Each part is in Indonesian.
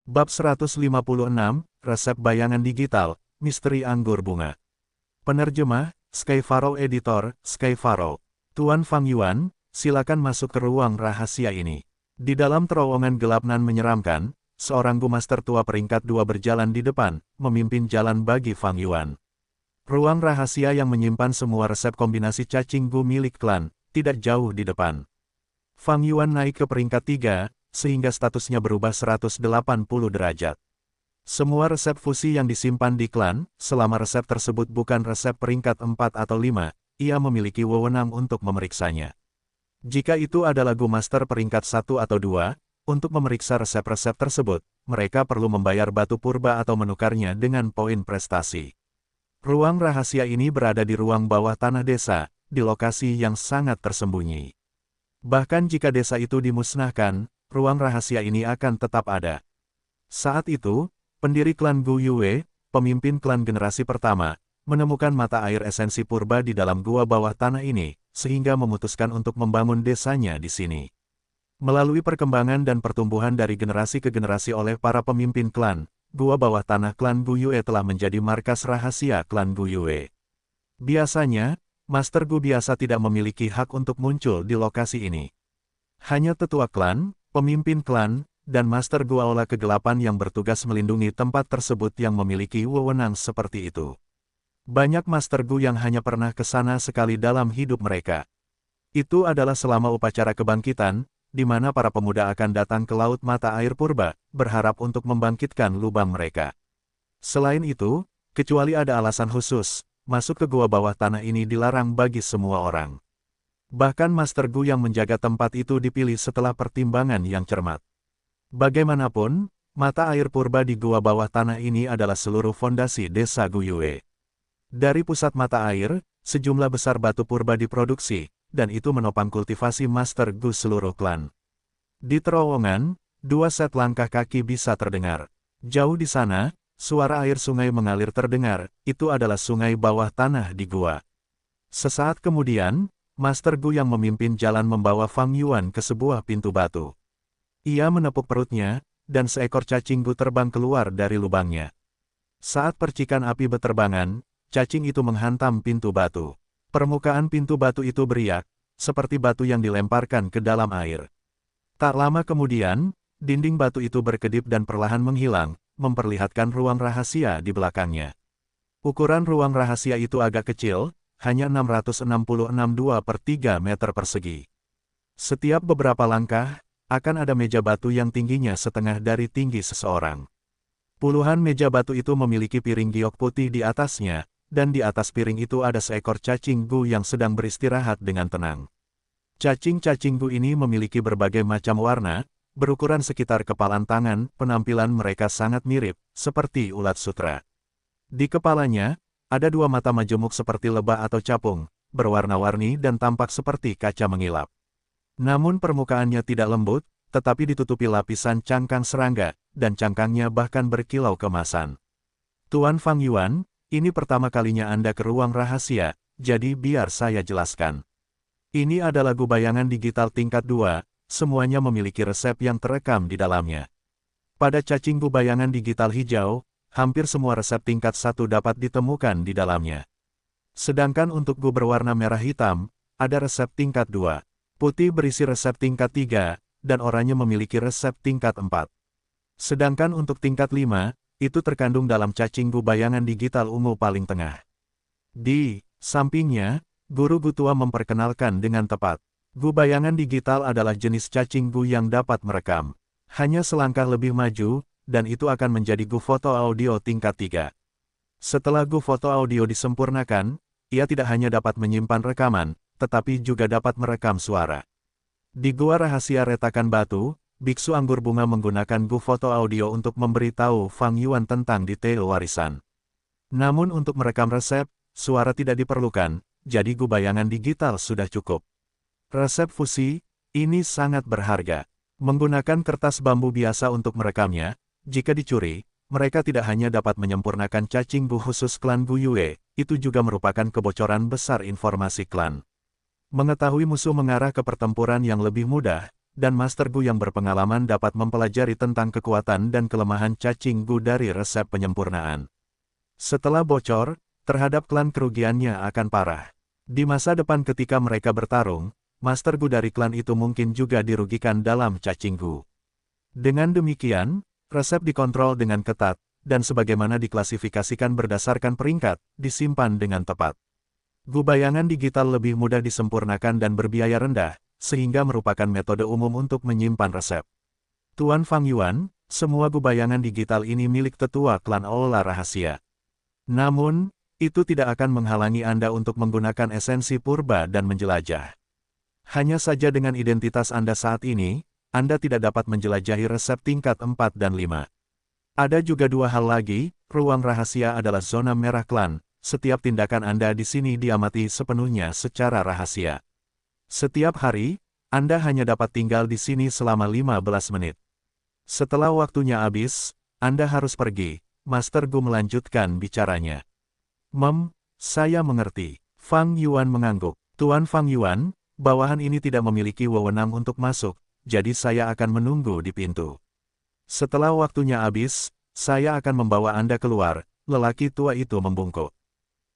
Bab 156, Resep Bayangan Digital, Misteri Anggur Bunga. Penerjemah, Skyfaro Editor, Skyfaro. Tuan Fang Yuan, silakan masuk ke ruang rahasia ini. Di dalam terowongan gelap nan menyeramkan, seorang Gu Master tua peringkat 2 berjalan di depan, memimpin jalan bagi Fang Yuan. Ruang rahasia yang menyimpan semua resep kombinasi cacing Gu milik klan, tidak jauh di depan. Fang Yuan naik ke peringkat 3, sehingga statusnya berubah 180 derajat. Semua resep fusi yang disimpan di klan, selama resep tersebut bukan resep peringkat 4 atau 5, ia memiliki wewenang untuk memeriksanya. Jika itu adalah Gu Master peringkat 1 atau 2, untuk memeriksa resep-resep tersebut, mereka perlu membayar batu purba atau menukarnya dengan poin prestasi. Ruang rahasia ini berada di ruang bawah tanah desa, di lokasi yang sangat tersembunyi. Bahkan jika desa itu dimusnahkan, ruang rahasia ini akan tetap ada. Saat itu, pendiri klan Gu Yue, pemimpin klan generasi pertama, menemukan mata air esensi purba di dalam gua bawah tanah ini, sehingga memutuskan untuk membangun desanya di sini. Melalui perkembangan dan pertumbuhan dari generasi ke generasi oleh para pemimpin klan, gua bawah tanah klan Gu Yue telah menjadi markas rahasia klan Gu Yue. Biasanya, Master Gu biasa tidak memiliki hak untuk muncul di lokasi ini. Hanya tetua klan, pemimpin klan, dan Master Gu Aula Kegelapan yang bertugas melindungi tempat tersebut yang memiliki wewenang seperti itu. Banyak Master Gu yang hanya pernah ke sana sekali dalam hidup mereka. Itu adalah selama upacara kebangkitan, di mana para pemuda akan datang ke laut mata air purba, berharap untuk membangkitkan lubang mereka. Selain itu, kecuali ada alasan khusus, masuk ke gua bawah tanah ini dilarang bagi semua orang. Bahkan Master Gu yang menjaga tempat itu dipilih setelah pertimbangan yang cermat. Bagaimanapun, mata air purba di gua bawah tanah ini adalah seluruh fondasi desa Gu Yue. Dari pusat mata air, sejumlah besar batu purba diproduksi, dan itu menopang kultivasi Master Gu seluruh klan. Di terowongan, 2 set langkah kaki bisa terdengar. Jauh di sana, suara air sungai mengalir terdengar, itu adalah sungai bawah tanah di gua. Sesaat kemudian, Master Gu yang memimpin jalan membawa Fang Yuan ke sebuah pintu batu. Ia menepuk perutnya, dan seekor cacing Gu terbang keluar dari lubangnya. Saat percikan api beterbangan, cacing itu menghantam pintu batu. Permukaan pintu batu itu beriak, seperti batu yang dilemparkan ke dalam air. Tak lama kemudian, dinding batu itu berkedip dan perlahan menghilang, memperlihatkan ruang rahasia di belakangnya. Ukuran ruang rahasia itu agak kecil, hanya 666,2/3 meter persegi. Setiap beberapa langkah, akan ada meja batu yang tingginya setengah dari tinggi seseorang. Puluhan meja batu itu memiliki piring giok putih di atasnya, dan di atas piring itu ada seekor cacing Gu yang sedang beristirahat dengan tenang. Cacing-cacing Gu ini memiliki berbagai macam warna, berukuran sekitar kepalan tangan, penampilan mereka sangat mirip, seperti ulat sutra. Di kepalanya, ada 2 mata majemuk seperti lebah atau capung, berwarna-warni dan tampak seperti kaca mengilap. Namun permukaannya tidak lembut, tetapi ditutupi lapisan cangkang serangga, dan cangkangnya bahkan berkilau kemasan. Tuan Fang Yuan, ini pertama kalinya Anda ke ruang rahasia, jadi biar saya jelaskan. Ini adalah Gu bayangan digital tingkat 2, semuanya memiliki resep yang terekam di dalamnya. Pada cacing Gu bayangan digital hijau, hampir semua resep tingkat 1 dapat ditemukan di dalamnya. Sedangkan untuk Gu berwarna merah hitam, ada resep tingkat 2. Putih berisi resep tingkat 3, dan oranye memiliki resep tingkat 4. Sedangkan untuk tingkat 5, itu terkandung dalam cacing Gu bayangan digital ungu paling tengah. Di sampingnya, Guru Gu tua memperkenalkan dengan tepat. Gu bayangan digital adalah jenis cacing Gu yang dapat merekam. Hanya selangkah lebih maju, dan itu akan menjadi Gu foto audio tingkat 3. Setelah Gu foto audio disempurnakan, ia tidak hanya dapat menyimpan rekaman, tetapi juga dapat merekam suara. Di gua rahasia retakan batu, Biksu Anggur Bunga menggunakan Gu foto audio untuk memberitahu Fang Yuan tentang detail warisan. Namun untuk merekam resep, suara tidak diperlukan, jadi Gu bayangan digital sudah cukup. Resep fusi, ini sangat berharga. Menggunakan kertas bambu biasa untuk merekamnya, jika dicuri, mereka tidak hanya dapat menyempurnakan cacing Gu khusus klan Gu Yue, itu juga merupakan kebocoran besar informasi klan. Mengetahui musuh mengarah ke pertempuran yang lebih mudah, dan Master Gu yang berpengalaman dapat mempelajari tentang kekuatan dan kelemahan cacing Gu dari resep penyempurnaan. Setelah bocor, terhadap klan kerugiannya akan parah. Di masa depan ketika mereka bertarung, Master Gu dari klan itu mungkin juga dirugikan dalam cacing Gu. Dengan demikian, resep dikontrol dengan ketat, dan sebagaimana diklasifikasikan berdasarkan peringkat, disimpan dengan tepat. Gu bayangan digital lebih mudah disempurnakan dan berbiaya rendah, sehingga merupakan metode umum untuk menyimpan resep. Tuan Fang Yuan, semua Gu bayangan digital ini milik tetua klan Aula Rahasia. Namun, itu tidak akan menghalangi Anda untuk menggunakan esensi purba dan menjelajah. Hanya saja dengan identitas Anda saat ini, Anda tidak dapat menjelajahi resep tingkat 4 dan 5. Ada juga dua hal lagi, ruang rahasia adalah zona merah klan, setiap tindakan Anda di sini diamati sepenuhnya secara rahasia. Setiap hari, Anda hanya dapat tinggal di sini selama 15 menit. Setelah waktunya habis, Anda harus pergi, Master Gu melanjutkan bicaranya. Saya mengerti. Fang Yuan mengangguk. Tuan Fang Yuan, bawahan ini tidak memiliki wewenang untuk masuk, jadi saya akan menunggu di pintu. Setelah waktunya habis, saya akan membawa Anda keluar, lelaki tua itu membungkuk.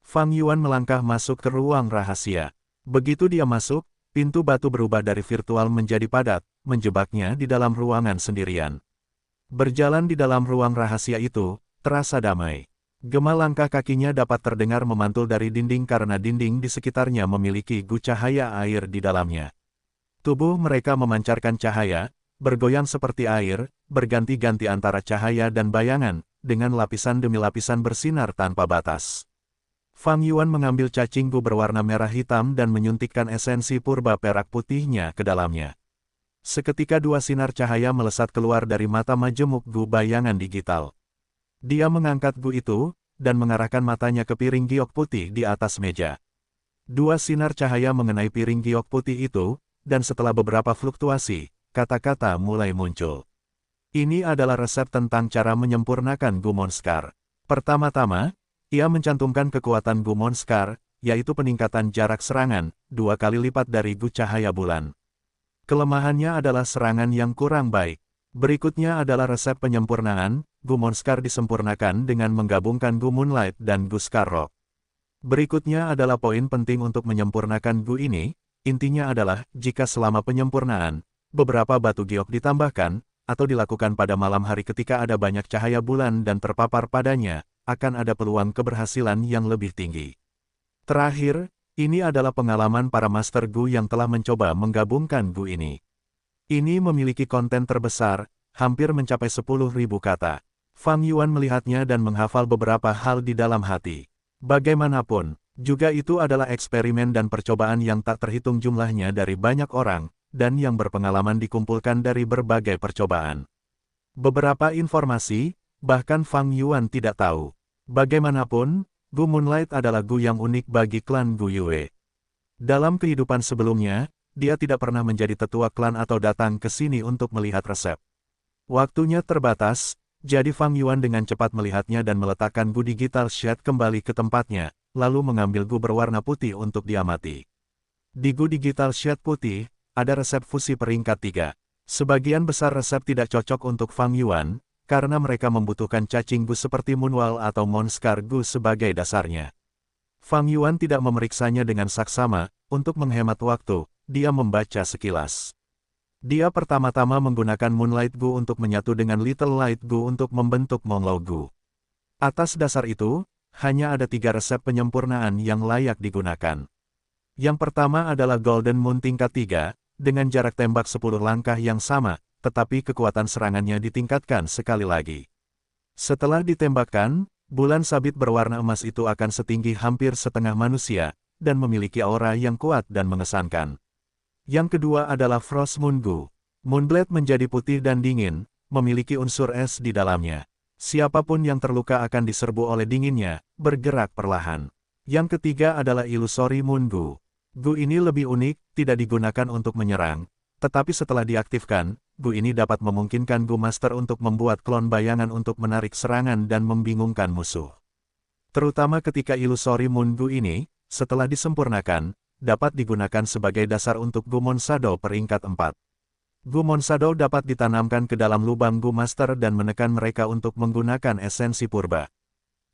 Fang Yuan melangkah masuk ke ruang rahasia. Begitu dia masuk, pintu batu berubah dari virtual menjadi padat, menjebaknya di dalam ruangan sendirian. Berjalan di dalam ruang rahasia itu, terasa damai. Gema langkah kakinya dapat terdengar memantul dari dinding karena dinding di sekitarnya memiliki gu cahaya air di dalamnya. Tubuh mereka memancarkan cahaya, bergoyang seperti air, berganti-ganti antara cahaya dan bayangan, dengan lapisan demi lapisan bersinar tanpa batas. Fang Yuan mengambil cacing gu berwarna merah hitam dan menyuntikkan esensi purba perak putihnya ke dalamnya. Seketika dua sinar cahaya melesat keluar dari mata majemuk gu bayangan digital. Dia mengangkat gu itu, dan mengarahkan matanya ke piring giok putih di atas meja. Dua sinar cahaya mengenai piring giok putih itu, dan setelah beberapa fluktuasi, kata-kata mulai muncul. Ini adalah resep tentang cara menyempurnakan Gu Monskar. Pertama-tama, ia mencantumkan kekuatan Gu Monskar, yaitu peningkatan jarak serangan, 2 kali lipat dari Gu Cahaya Bulan. Kelemahannya adalah serangan yang kurang baik. Berikutnya adalah resep penyempurnaan, Gu Monskar disempurnakan dengan menggabungkan Gu Moonlight dan Gu Scar Rock. Berikutnya adalah poin penting untuk menyempurnakan Gu ini, intinya adalah, jika selama penyempurnaan, beberapa batu giok ditambahkan, atau dilakukan pada malam hari ketika ada banyak cahaya bulan dan terpapar padanya, akan ada peluang keberhasilan yang lebih tinggi. Terakhir, ini adalah pengalaman para Master Gu yang telah mencoba menggabungkan Gu ini. Ini memiliki konten terbesar, hampir mencapai 10.000 kata. Fang Yuan melihatnya dan menghafal beberapa hal di dalam hati. Bagaimanapun, juga itu adalah eksperimen dan percobaan yang tak terhitung jumlahnya dari banyak orang, dan yang berpengalaman dikumpulkan dari berbagai percobaan. Beberapa informasi, bahkan Fang Yuan tidak tahu. Bagaimanapun, Gu Moonlight adalah Gu yang unik bagi klan Gu Yue. Dalam kehidupan sebelumnya, dia tidak pernah menjadi tetua klan atau datang ke sini untuk melihat resep. Waktunya terbatas, jadi Fang Yuan dengan cepat melihatnya dan meletakkan Gu Digital Shade kembali ke tempatnya, lalu mengambil Gu berwarna putih untuk diamati. Di Gu Digital Shade putih, ada resep fusi peringkat 3. Sebagian besar resep tidak cocok untuk Fang Yuan, karena mereka membutuhkan cacing Gu seperti Moonwall atau Monskar Gu sebagai dasarnya. Fang Yuan tidak memeriksanya dengan saksama, untuk menghemat waktu, dia membaca sekilas. Dia pertama-tama menggunakan Moonlight Gu untuk menyatu dengan Little Light Gu untuk membentuk Monglao Gu. Atas dasar itu, hanya ada 3 resep penyempurnaan yang layak digunakan. Yang pertama adalah Golden Moon tingkat 3, dengan jarak tembak 10 langkah yang sama, tetapi kekuatan serangannya ditingkatkan sekali lagi. Setelah ditembakkan, bulan sabit berwarna emas itu akan setinggi hampir setengah manusia, dan memiliki aura yang kuat dan mengesankan. Yang kedua adalah Frost Moon Gu. Moonblade menjadi putih dan dingin, memiliki unsur es di dalamnya. Siapapun yang terluka akan diserbu oleh dinginnya, bergerak perlahan. Yang ketiga adalah Illusory Moon Gu. Gu ini lebih unik, tidak digunakan untuk menyerang. Tetapi setelah diaktifkan, Gu ini dapat memungkinkan Gu Master untuk membuat klon bayangan untuk menarik serangan dan membingungkan musuh. Terutama ketika Illusory Moon Gu ini, setelah disempurnakan, dapat digunakan sebagai dasar untuk Gu Mon Shadow peringkat 4. Gumon Shadow dapat ditanamkan ke dalam lubang Gu Master dan menekan mereka untuk menggunakan esensi purba.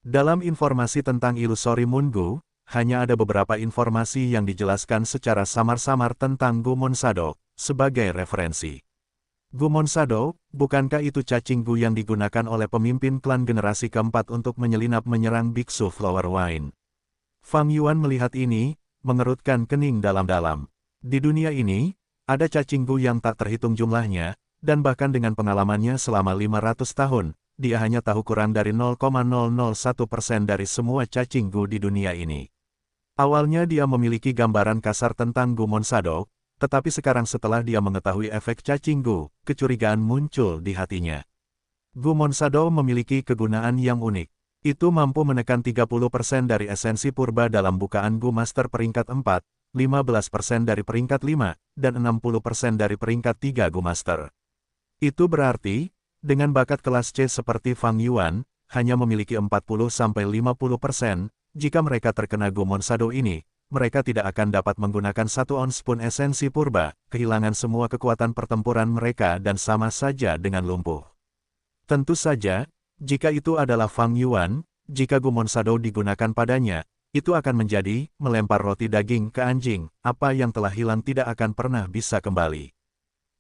Dalam informasi tentang Illusory Moon Gu, hanya ada beberapa informasi yang dijelaskan secara samar-samar tentang Gumon Shadow, sebagai referensi. Gumon Shadow, bukankah itu cacing Gu yang digunakan oleh pemimpin klan generasi keempat untuk menyelinap menyerang Biksu Flower Wine? Fang Yuan melihat ini, mengerutkan kening dalam-dalam. Di dunia ini, ada cacing Gu yang tak terhitung jumlahnya, dan bahkan dengan pengalamannya selama 500 tahun, dia hanya tahu kurang dari 0,001% dari semua cacing Gu di dunia ini. Awalnya dia memiliki gambaran kasar tentang Gumon Shadow, tetapi sekarang setelah dia mengetahui efek cacing Gu, kecurigaan muncul di hatinya. Gumon Shadow memiliki kegunaan yang unik. Itu mampu menekan 30% dari esensi purba dalam bukaan Gu Master peringkat 4, 15% dari peringkat 5, dan 60% dari peringkat 3 Gu Master. Itu berarti, dengan bakat kelas C seperti Fang Yuan, hanya memiliki 40-50%, jika mereka terkena Gumon Shadow ini, mereka tidak akan dapat menggunakan 1 ons pun esensi purba, kehilangan semua kekuatan pertempuran mereka dan sama saja dengan lumpuh. Tentu saja, jika itu adalah Fang Yuan, jika Gumon Shadow digunakan padanya, itu akan menjadi melempar roti daging ke anjing, apa yang telah hilang tidak akan pernah bisa kembali.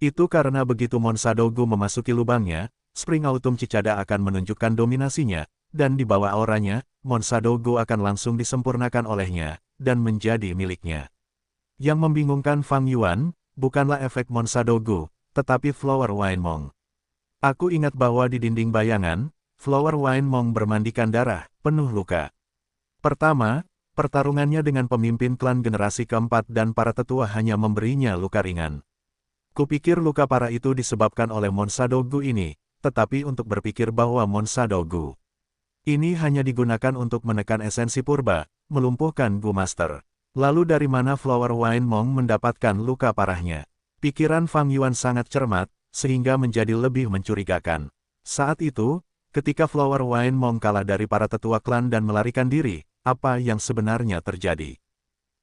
Itu karena begitu Mon Shadow Gu memasuki lubangnya, Spring Autumn Cicada akan menunjukkan dominasinya, dan di bawah auranya, Mon Shadow Gu akan langsung disempurnakan olehnya, dan menjadi miliknya. Yang membingungkan Fang Yuan, bukanlah efek Mon Shadow Gu, tetapi Flower Wine Mong. Aku ingat bahwa di dinding bayangan, Flower Wine Mong bermandikan darah, penuh luka. Pertama, pertarungannya dengan pemimpin klan generasi keempat dan para tetua hanya memberinya luka ringan. Kupikir luka parah itu disebabkan oleh Mon Shadow Gu ini, tetapi untuk berpikir bahwa Mon Shadow Gu ini hanya digunakan untuk menekan esensi purba, melumpuhkan Gu Master. Lalu dari mana Flower Wine Mong mendapatkan luka parahnya? Pikiran Fang Yuan sangat cermat, sehingga menjadi lebih mencurigakan. Saat itu, ketika Flower Wine Mong kalah dari para tetua klan dan melarikan diri, apa yang sebenarnya terjadi?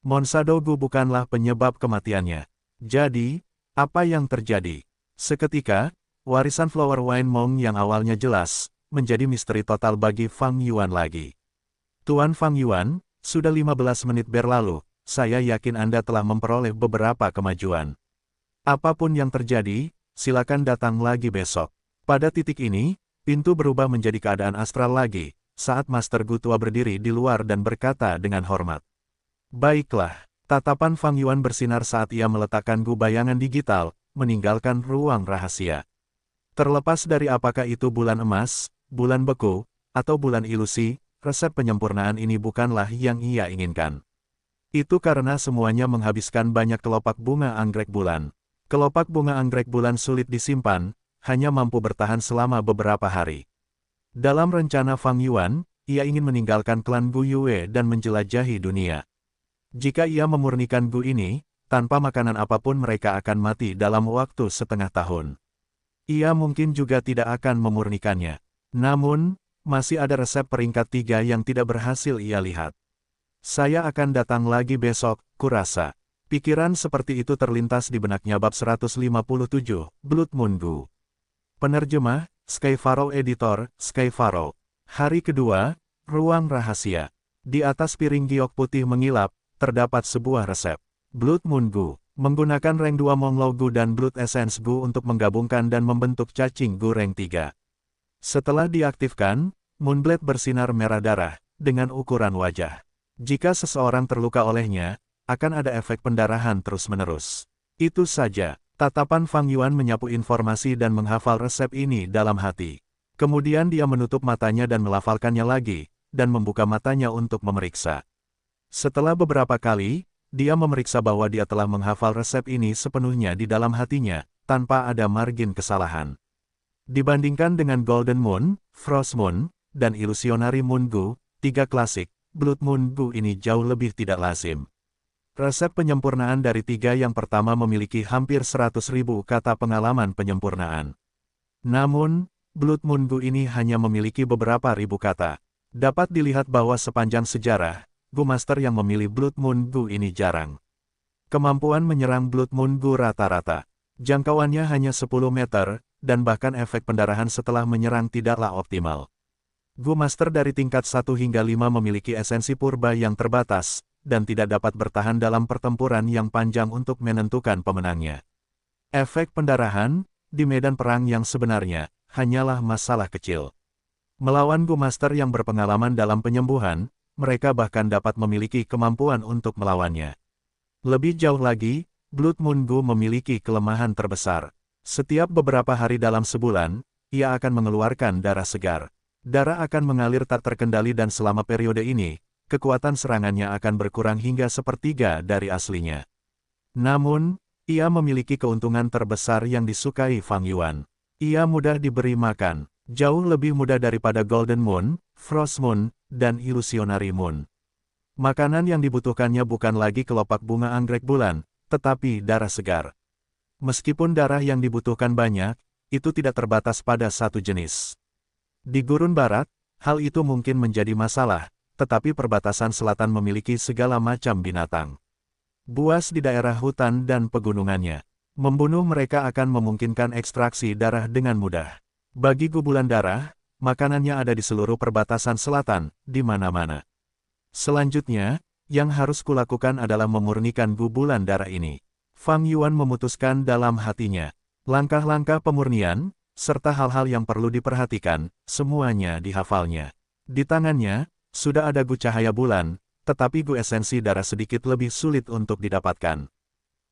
Mon Shadow Gu bukanlah penyebab kematiannya. Jadi, apa yang terjadi? Seketika, warisan Flower Wine Mong yang awalnya jelas, menjadi misteri total bagi Fang Yuan lagi. Tuan Fang Yuan, sudah 15 menit berlalu, saya yakin Anda telah memperoleh beberapa kemajuan. Apapun yang terjadi, silakan datang lagi besok. Pada titik ini, pintu berubah menjadi keadaan astral lagi, saat Master Gu tua berdiri di luar dan berkata dengan hormat. Baiklah. Tatapan Fang Yuan bersinar saat ia meletakkan Gu bayangan digital, meninggalkan ruang rahasia. Terlepas dari apakah itu bulan emas, bulan beku, atau bulan ilusi, resep penyempurnaan ini bukanlah yang ia inginkan. Itu karena semuanya menghabiskan banyak kelopak bunga anggrek bulan. Kelopak bunga anggrek bulan sulit disimpan, hanya mampu bertahan selama beberapa hari. Dalam rencana Fang Yuan, ia ingin meninggalkan klan Gu Yue dan menjelajahi dunia. Jika ia memurnikan Gu ini, tanpa makanan apapun mereka akan mati dalam waktu setengah tahun. Ia mungkin juga tidak akan memurnikannya. Namun, masih ada resep peringkat 3 yang tidak berhasil ia lihat. Saya akan datang lagi besok, kurasa. Pikiran seperti itu terlintas di benaknya bab 157, Blood Moon Gu. Penerjemah, Sky Pharaoh Editor, Sky Pharaoh. Hari kedua, Ruang Rahasia. Di atas piring giok putih mengilap, terdapat sebuah resep. Blood Moon Gu, menggunakan rank 2 Monglo Gu dan Blood Essence Gu untuk menggabungkan dan membentuk cacing Gu rank 3. Setelah diaktifkan, Moonblade bersinar merah darah, dengan ukuran wajah. Jika seseorang terluka olehnya, akan ada efek pendarahan terus-menerus. Itu saja, tatapan Fang Yuan menyapu informasi dan menghafal resep ini dalam hati. Kemudian dia menutup matanya dan melafalkannya lagi, dan membuka matanya untuk memeriksa. Setelah beberapa kali, dia memeriksa bahwa dia telah menghafal resep ini sepenuhnya di dalam hatinya, tanpa ada margin kesalahan. Dibandingkan dengan Golden Moon, Frost Moon, dan Illusionary Moon Gu, 3 klasik, Blood Moon Gu ini jauh lebih tidak lazim. Resep penyempurnaan dari 3 yang pertama memiliki hampir 100.000 kata pengalaman penyempurnaan. Namun, Blood Moon Gu ini hanya memiliki beberapa ribu kata. Dapat dilihat bahwa sepanjang sejarah, Gu Master yang memilih Blood Moon Gu ini jarang. Kemampuan menyerang Blood Moon Gu rata-rata. Jangkauannya hanya 10 meter, dan bahkan efek pendarahan setelah menyerang tidaklah optimal. Gu Master dari tingkat 1 hingga 5 memiliki esensi purba yang terbatas, dan tidak dapat bertahan dalam pertempuran yang panjang untuk menentukan pemenangnya. Efek pendarahan, di medan perang yang sebenarnya, hanyalah masalah kecil. Melawan Gu Master yang berpengalaman dalam penyembuhan, mereka bahkan dapat memiliki kemampuan untuk melawannya. Lebih jauh lagi, Blood Moon Gu memiliki kelemahan terbesar. Setiap beberapa hari dalam sebulan, ia akan mengeluarkan darah segar. Darah akan mengalir tak terkendali dan selama periode ini, kekuatan serangannya akan berkurang hingga sepertiga dari aslinya. Namun, ia memiliki keuntungan terbesar yang disukai Fang Yuan. Ia mudah diberi makan, jauh lebih mudah daripada Golden Moon, Frost Moon, dan Illusionary Moon. Makanan yang dibutuhkannya bukan lagi kelopak bunga anggrek bulan, tetapi darah segar. Meskipun darah yang dibutuhkan banyak, itu tidak terbatas pada satu jenis. Di Gurun Barat, hal itu mungkin menjadi masalah, tetapi perbatasan selatan memiliki segala macam binatang buas di daerah hutan dan pegunungannya. Membunuh mereka akan memungkinkan ekstraksi darah dengan mudah. Bagi gubulan darah, makanannya ada di seluruh perbatasan selatan, di mana-mana. Selanjutnya, yang harus kulakukan adalah memurnikan gubulan darah ini. Fang Yuan memutuskan dalam hatinya. Langkah-langkah pemurnian, serta hal-hal yang perlu diperhatikan, semuanya dihafalnya. Di tangannya, sudah ada gu cahaya bulan, tetapi gu esensi darah sedikit lebih sulit untuk didapatkan.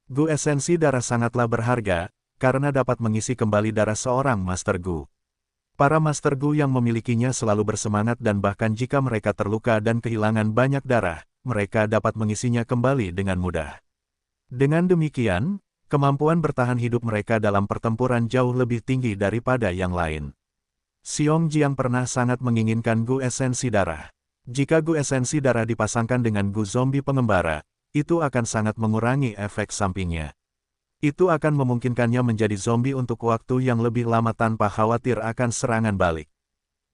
Gu esensi darah sangatlah berharga, karena dapat mengisi kembali darah seorang Master Gu. Para Master Gu yang memilikinya selalu bersemangat dan bahkan jika mereka terluka dan kehilangan banyak darah, mereka dapat mengisinya kembali dengan mudah. Dengan demikian, kemampuan bertahan hidup mereka dalam pertempuran jauh lebih tinggi daripada yang lain. Xiong Jiang pernah sangat menginginkan gu esensi darah. Jika gu esensi darah dipasangkan dengan gu zombie pengembara, itu akan sangat mengurangi efek sampingnya. Itu akan memungkinkannya menjadi zombie untuk waktu yang lebih lama tanpa khawatir akan serangan balik.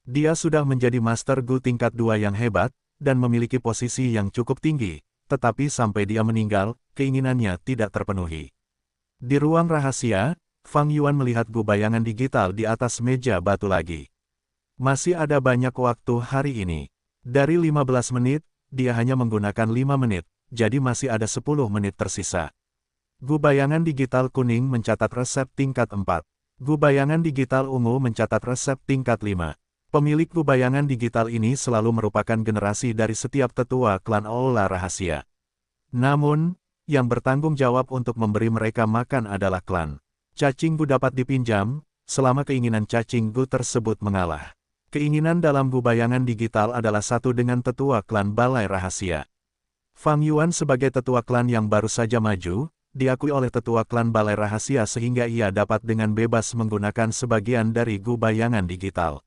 Dia sudah menjadi Master Gu tingkat 2 yang hebat, dan memiliki posisi yang cukup tinggi, tetapi sampai dia meninggal, keinginannya tidak terpenuhi. Di ruang rahasia, Fang Yuan melihat gu bayangan digital di atas meja batu lagi. Masih ada banyak waktu hari ini. Dari 15 menit, dia hanya menggunakan 5 menit, jadi masih ada 10 menit tersisa. Gu bayangan digital kuning mencatat resep tingkat 4. Gu bayangan digital ungu mencatat resep tingkat 5. Pemilik gu bayangan digital ini selalu merupakan generasi dari setiap tetua klan Aula Rahasia. Namun, yang bertanggung jawab untuk memberi mereka makan adalah klan Cacing Gu dapat dipinjam, selama keinginan Cacing Gu tersebut mengalah. Keinginan dalam gu bayangan digital adalah satu dengan tetua klan Balai Rahasia. Fang Yuan sebagai tetua klan yang baru saja maju, diakui oleh tetua klan Balai Rahasia sehingga ia dapat dengan bebas menggunakan sebagian dari gu bayangan digital.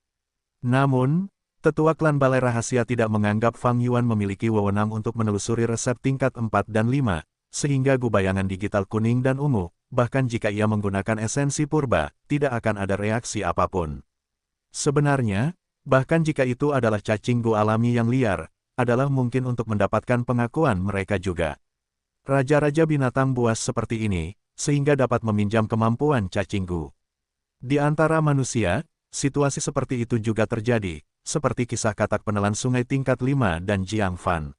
Namun, tetua klan Balai Rahasia tidak menganggap Fang Yuan memiliki wewenang untuk menelusuri resep tingkat 4 dan 5, sehingga gu bayangan digital kuning dan ungu, bahkan jika ia menggunakan esensi purba, tidak akan ada reaksi apapun. Sebenarnya, bahkan jika itu adalah cacing gu alami yang liar, adalah mungkin untuk mendapatkan pengakuan mereka juga. Raja-raja binatang buas seperti ini, sehingga dapat meminjam kemampuan cacing gu. Di antara manusia, situasi seperti itu juga terjadi, seperti kisah katak penelan sungai tingkat 5 dan Jiang Fan.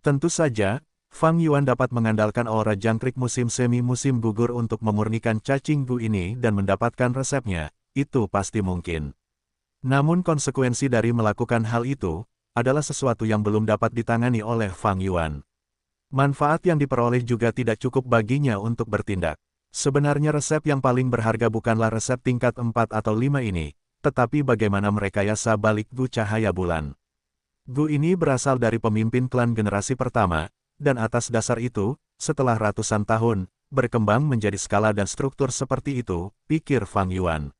Tentu saja, Fang Yuan dapat mengandalkan aura jangkrik musim semi-musim gugur untuk memurnikan cacing gu ini dan mendapatkan resepnya, itu pasti mungkin. Namun konsekuensi dari melakukan hal itu, adalah sesuatu yang belum dapat ditangani oleh Fang Yuan. Manfaat yang diperoleh juga tidak cukup baginya untuk bertindak. Sebenarnya resep yang paling berharga bukanlah resep tingkat 4 atau 5 ini, tetapi bagaimana merekayasa balik gu cahaya bulan. Gu ini berasal dari pemimpin klan generasi pertama, dan atas dasar itu, setelah ratusan tahun, berkembang menjadi skala dan struktur seperti itu, pikir Fang Yuan.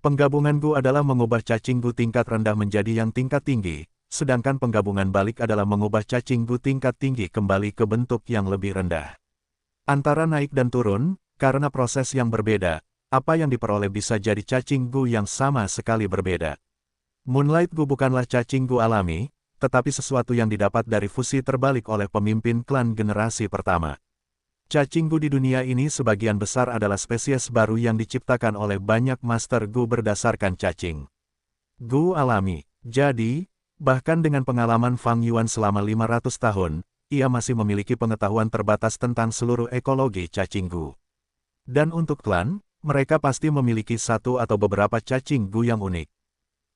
Penggabungan gu adalah mengubah cacing gu tingkat rendah menjadi yang tingkat tinggi, sedangkan penggabungan balik adalah mengubah cacing gu tingkat tinggi kembali ke bentuk yang lebih rendah. Antara naik dan turun, karena proses yang berbeda, apa yang diperoleh bisa jadi cacing gu yang sama sekali berbeda. Moonlight gu bukanlah cacing gu alami, tetapi sesuatu yang didapat dari fusi terbalik oleh pemimpin klan generasi pertama. Cacing Gu di dunia ini sebagian besar adalah spesies baru yang diciptakan oleh banyak Master Gu berdasarkan cacing Gu alami. Jadi, bahkan dengan pengalaman Fang Yuan selama 500 tahun, ia masih memiliki pengetahuan terbatas tentang seluruh ekologi cacing Gu. Dan untuk klan, mereka pasti memiliki satu atau beberapa cacing Gu yang unik.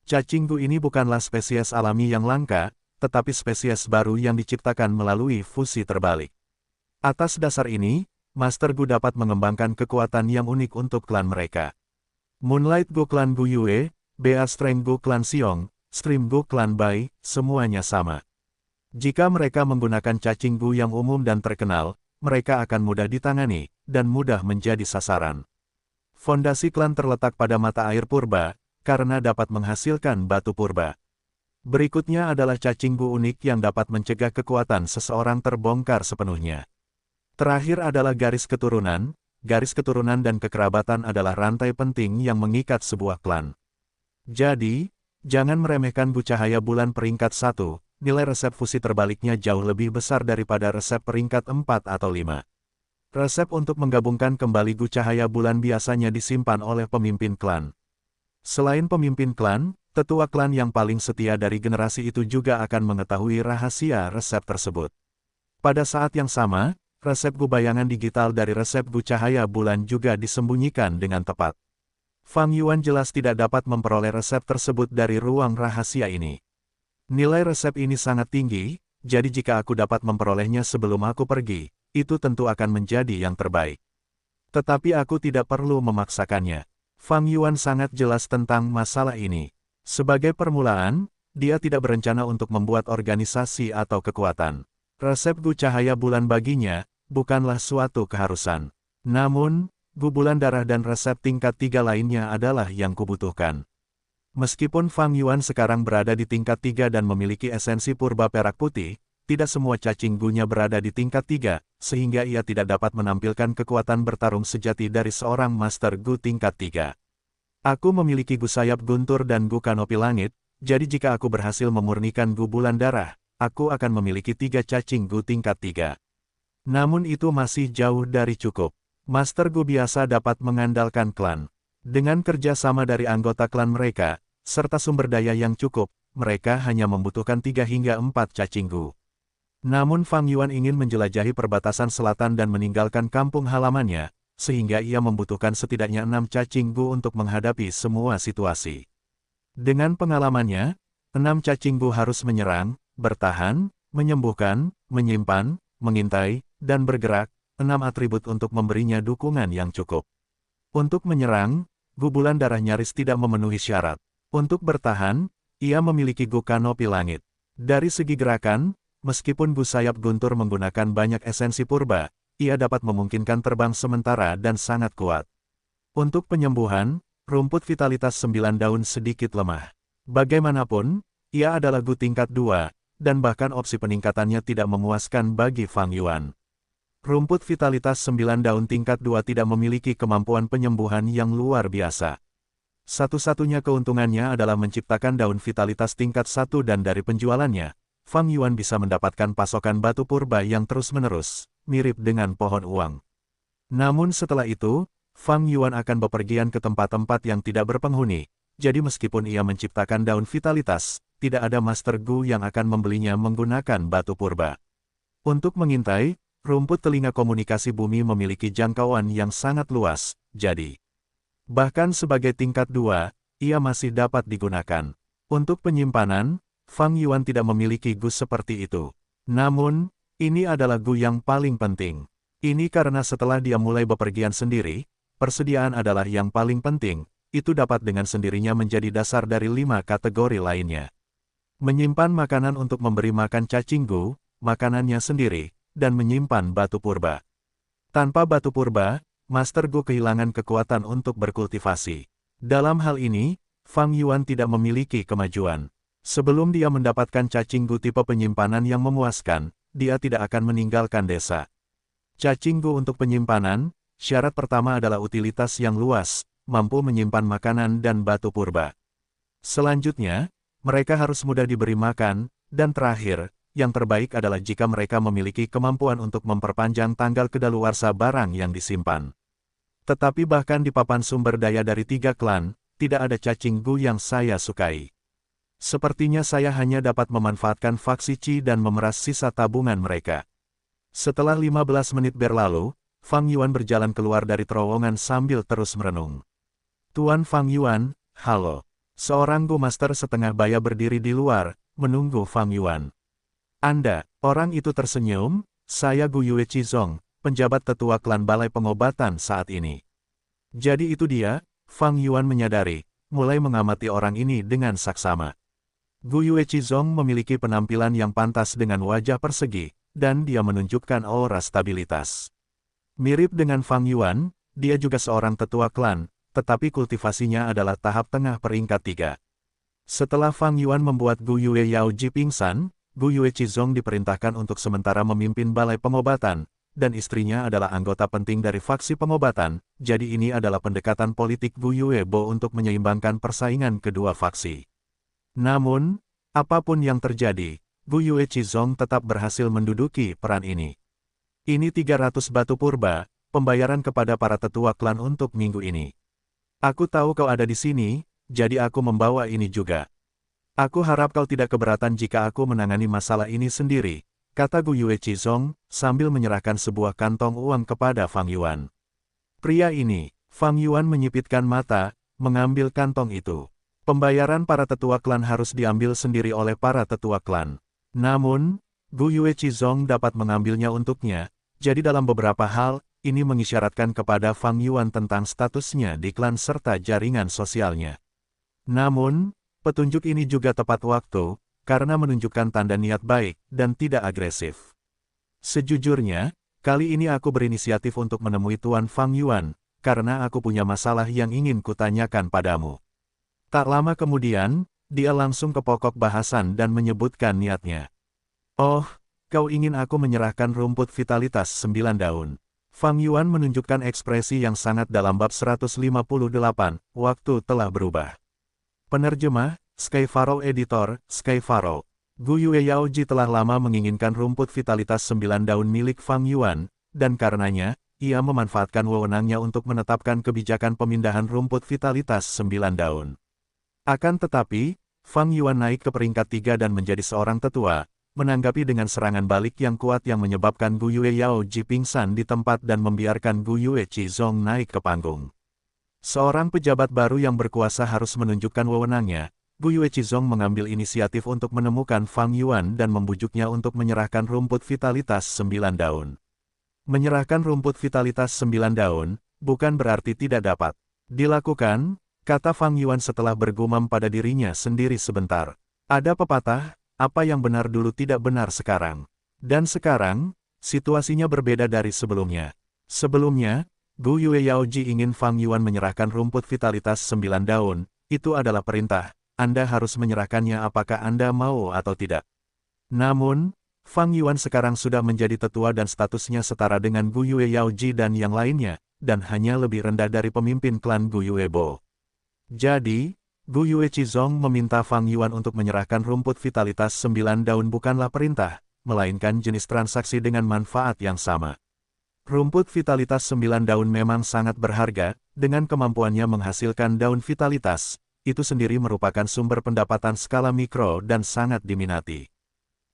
Cacing Gu ini bukanlah spesies alami yang langka, tetapi spesies baru yang diciptakan melalui fusi terbalik. Atas dasar ini, Master Gu dapat mengembangkan kekuatan yang unik untuk klan mereka. Moonlight Gu klan Gu Yue, Bea Strength Gu klan Xiong, Stream Gu klan Bai, semuanya sama. Jika mereka menggunakan cacing Gu yang umum dan terkenal, mereka akan mudah ditangani, dan mudah menjadi sasaran. Fondasi klan terletak pada mata air purba, karena dapat menghasilkan batu purba. Berikutnya adalah cacing Gu unik yang dapat mencegah kekuatan seseorang terbongkar sepenuhnya. Terakhir adalah garis keturunan dan kekerabatan adalah rantai penting yang mengikat sebuah klan. Jadi, jangan meremehkan Gu Cahaya Bulan peringkat 1, nilai resep fusi terbaliknya jauh lebih besar daripada resep peringkat 4 atau 5. Resep untuk menggabungkan kembali Gu Cahaya Bulan biasanya disimpan oleh pemimpin klan. Selain pemimpin klan, tetua klan yang paling setia dari generasi itu juga akan mengetahui rahasia resep tersebut. Pada saat yang sama, resep Gu bayangan digital dari resep Gu Cahaya Bulan juga disembunyikan dengan tepat. Fang Yuan jelas tidak dapat memperoleh resep tersebut dari ruang rahasia ini. Nilai resep ini sangat tinggi, jadi jika aku dapat memperolehnya sebelum aku pergi, itu tentu akan menjadi yang terbaik. Tetapi aku tidak perlu memaksakannya. Fang Yuan sangat jelas tentang masalah ini. Sebagai permulaan, dia tidak berencana untuk membuat organisasi atau kekuatan. Resep Gu Cahaya Bulan baginya bukanlah suatu keharusan. Namun, Gu Bulan Darah dan resep tingkat 3 lainnya adalah yang kubutuhkan. Meskipun Fang Yuan sekarang berada di tingkat 3 dan memiliki esensi purba perak putih, tidak semua cacing Gu-nya berada di tingkat 3, sehingga ia tidak dapat menampilkan kekuatan bertarung sejati dari seorang Master Gu tingkat 3. Aku memiliki Gu Sayap Guntur dan Gu Kanopi Langit, jadi jika aku berhasil memurnikan Gu Bulan Darah, aku akan memiliki 3 cacing Gu tingkat 3. Namun itu masih jauh dari cukup. Master Gu biasa dapat mengandalkan klan. Dengan kerja sama dari anggota klan mereka, serta sumber daya yang cukup, mereka hanya membutuhkan 3 hingga 4 cacing Gu. Namun Fang Yuan ingin menjelajahi perbatasan selatan dan meninggalkan kampung halamannya, sehingga ia membutuhkan setidaknya 6 cacing Gu untuk menghadapi semua situasi. Dengan pengalamannya, 6 cacing Gu harus menyerang, bertahan, menyembuhkan, menyimpan, mengintai, dan bergerak, 6 atribut untuk memberinya dukungan yang cukup. Untuk menyerang, Gu Bulan Darah nyaris tidak memenuhi syarat. Untuk bertahan, ia memiliki Gu Kanopi Langit. Dari segi gerakan, meskipun Gu Sayap Guntur menggunakan banyak esensi purba, ia dapat memungkinkan terbang sementara dan sangat kuat. Untuk penyembuhan, rumput vitalitas 9 daun sedikit lemah. Bagaimanapun, ia adalah Gu tingkat 2, dan bahkan opsi peningkatannya tidak memuaskan bagi Fang Yuan. Rumput vitalitas 9 daun tingkat 2 tidak memiliki kemampuan penyembuhan yang luar biasa. Satu-satunya keuntungannya adalah menciptakan daun vitalitas tingkat 1 dan dari penjualannya, Fang Yuan bisa mendapatkan pasokan batu purba yang terus-menerus, mirip dengan pohon uang. Namun setelah itu, Fang Yuan akan bepergian ke tempat-tempat yang tidak berpenghuni, jadi meskipun ia menciptakan daun vitalitas, tidak ada Master Gu yang akan membelinya menggunakan batu purba. Untuk mengintai, rumput telinga komunikasi bumi memiliki jangkauan yang sangat luas, jadi bahkan sebagai tingkat 2, ia masih dapat digunakan. Untuk penyimpanan, Fang Yuan tidak memiliki Gu seperti itu. Namun, ini adalah Gu yang paling penting. Ini karena setelah dia mulai bepergian sendiri, persediaan adalah yang paling penting, itu dapat dengan sendirinya menjadi dasar dari 5 kategori lainnya. Menyimpan makanan untuk memberi makan cacing Gu, makanannya sendiri, dan menyimpan batu purba. Tanpa batu purba, Master Gu kehilangan kekuatan untuk berkultivasi. Dalam hal ini, Fang Yuan tidak memiliki kemajuan. Sebelum dia mendapatkan cacing Gu tipe penyimpanan yang memuaskan, dia tidak akan meninggalkan desa. Cacing Gu untuk penyimpanan, syarat pertama adalah utilitas yang luas, mampu menyimpan makanan dan batu purba. Selanjutnya, mereka harus mudah diberi makan, dan terakhir, yang terbaik adalah jika mereka memiliki kemampuan untuk memperpanjang tanggal kedaluarsa barang yang disimpan. Tetapi bahkan di papan sumber daya dari 3 klan, tidak ada cacing gu yang saya sukai. Sepertinya saya hanya dapat memanfaatkan faksi Qi dan memeras sisa tabungan mereka. Setelah 15 menit berlalu, Fang Yuan berjalan keluar dari terowongan sambil terus merenung. Tuan Fang Yuan, halo. Seorang Gu Master setengah baya berdiri di luar, menunggu Fang Yuan. Anda, orang itu tersenyum, saya Gu Yue Qizong, penjabat tetua klan balai pengobatan saat ini. Jadi itu dia, Fang Yuan menyadari, mulai mengamati orang ini dengan saksama. Gu Yue Qizong memiliki penampilan yang pantas dengan wajah persegi, dan dia menunjukkan aura stabilitas. Mirip dengan Fang Yuan, dia juga seorang tetua klan, tetapi kultivasinya adalah tahap tengah peringkat 3. Setelah Fang Yuan membuat Gu Yue Yaoji pingsan, Gu Yue Qizong diperintahkan untuk sementara memimpin balai pengobatan, dan istrinya adalah anggota penting dari faksi pengobatan, jadi ini adalah pendekatan politik Gu Yue Bo untuk menyeimbangkan persaingan kedua faksi. Namun, apapun yang terjadi, Gu Yue Qizong tetap berhasil menduduki peran ini. Ini 300 batu purba, pembayaran kepada para tetua klan untuk minggu ini. Aku tahu kau ada di sini, jadi aku membawa ini juga. Aku harap kau tidak keberatan jika aku menangani masalah ini sendiri, kata Gu Yue Qizong, sambil menyerahkan sebuah kantong uang kepada Fang Yuan. Pria ini, Fang Yuan menyipitkan mata, mengambil kantong itu. Pembayaran para tetua klan harus diambil sendiri oleh para tetua klan. Namun, Gu Yue Qizong dapat mengambilnya untuknya, jadi dalam beberapa hal, ini mengisyaratkan kepada Fang Yuan tentang statusnya di klan serta jaringan sosialnya. Namun, petunjuk ini juga tepat waktu, karena menunjukkan tanda niat baik dan tidak agresif. Sejujurnya, kali ini aku berinisiatif untuk menemui Tuan Fang Yuan, karena aku punya masalah yang ingin kutanyakan padamu. Tak lama kemudian, dia langsung ke pokok bahasan dan menyebutkan niatnya. Oh, kau ingin aku menyerahkan rumput vitalitas 9 daun. Fang Yuan menunjukkan ekspresi yang sangat dalam bab 158, waktu telah berubah. Penerjemah, Skyfaro Editor, Skyfaro. Gu Yue Yaoji telah lama menginginkan rumput vitalitas 9 daun milik Fang Yuan, dan karenanya, ia memanfaatkan wewenangnya untuk menetapkan kebijakan pemindahan rumput vitalitas 9 daun. Akan tetapi, Fang Yuan naik ke peringkat 3 dan menjadi seorang tetua, menanggapi dengan serangan balik yang kuat yang menyebabkan Gu Yue Yaoji pingsan di tempat dan membiarkan Gu Yue Qizong naik ke panggung. Seorang pejabat baru yang berkuasa harus menunjukkan wewenangnya. Gu Yue Qizong mengambil inisiatif untuk menemukan Fang Yuan dan membujuknya untuk menyerahkan rumput vitalitas 9 daun. Menyerahkan rumput vitalitas 9 daun, bukan berarti tidak dapat dilakukan, kata Fang Yuan setelah bergumam pada dirinya sendiri sebentar. Ada pepatah, apa yang benar dulu tidak benar sekarang. Dan sekarang, situasinya berbeda dari sebelumnya. Sebelumnya, Gu Yue Yaoji ingin Fang Yuan menyerahkan rumput vitalitas 9 daun, itu adalah perintah, Anda harus menyerahkannya apakah Anda mau atau tidak. Namun, Fang Yuan sekarang sudah menjadi tetua dan statusnya setara dengan Gu Yue Yaoji dan yang lainnya, dan hanya lebih rendah dari pemimpin klan Gu Yue Bo. Jadi, Gu Yue Qizong meminta Fang Yuan untuk menyerahkan rumput vitalitas 9 daun bukanlah perintah, melainkan jenis transaksi dengan manfaat yang sama. Rumput vitalitas 9 daun memang sangat berharga, dengan kemampuannya menghasilkan daun vitalitas, itu sendiri merupakan sumber pendapatan skala mikro dan sangat diminati.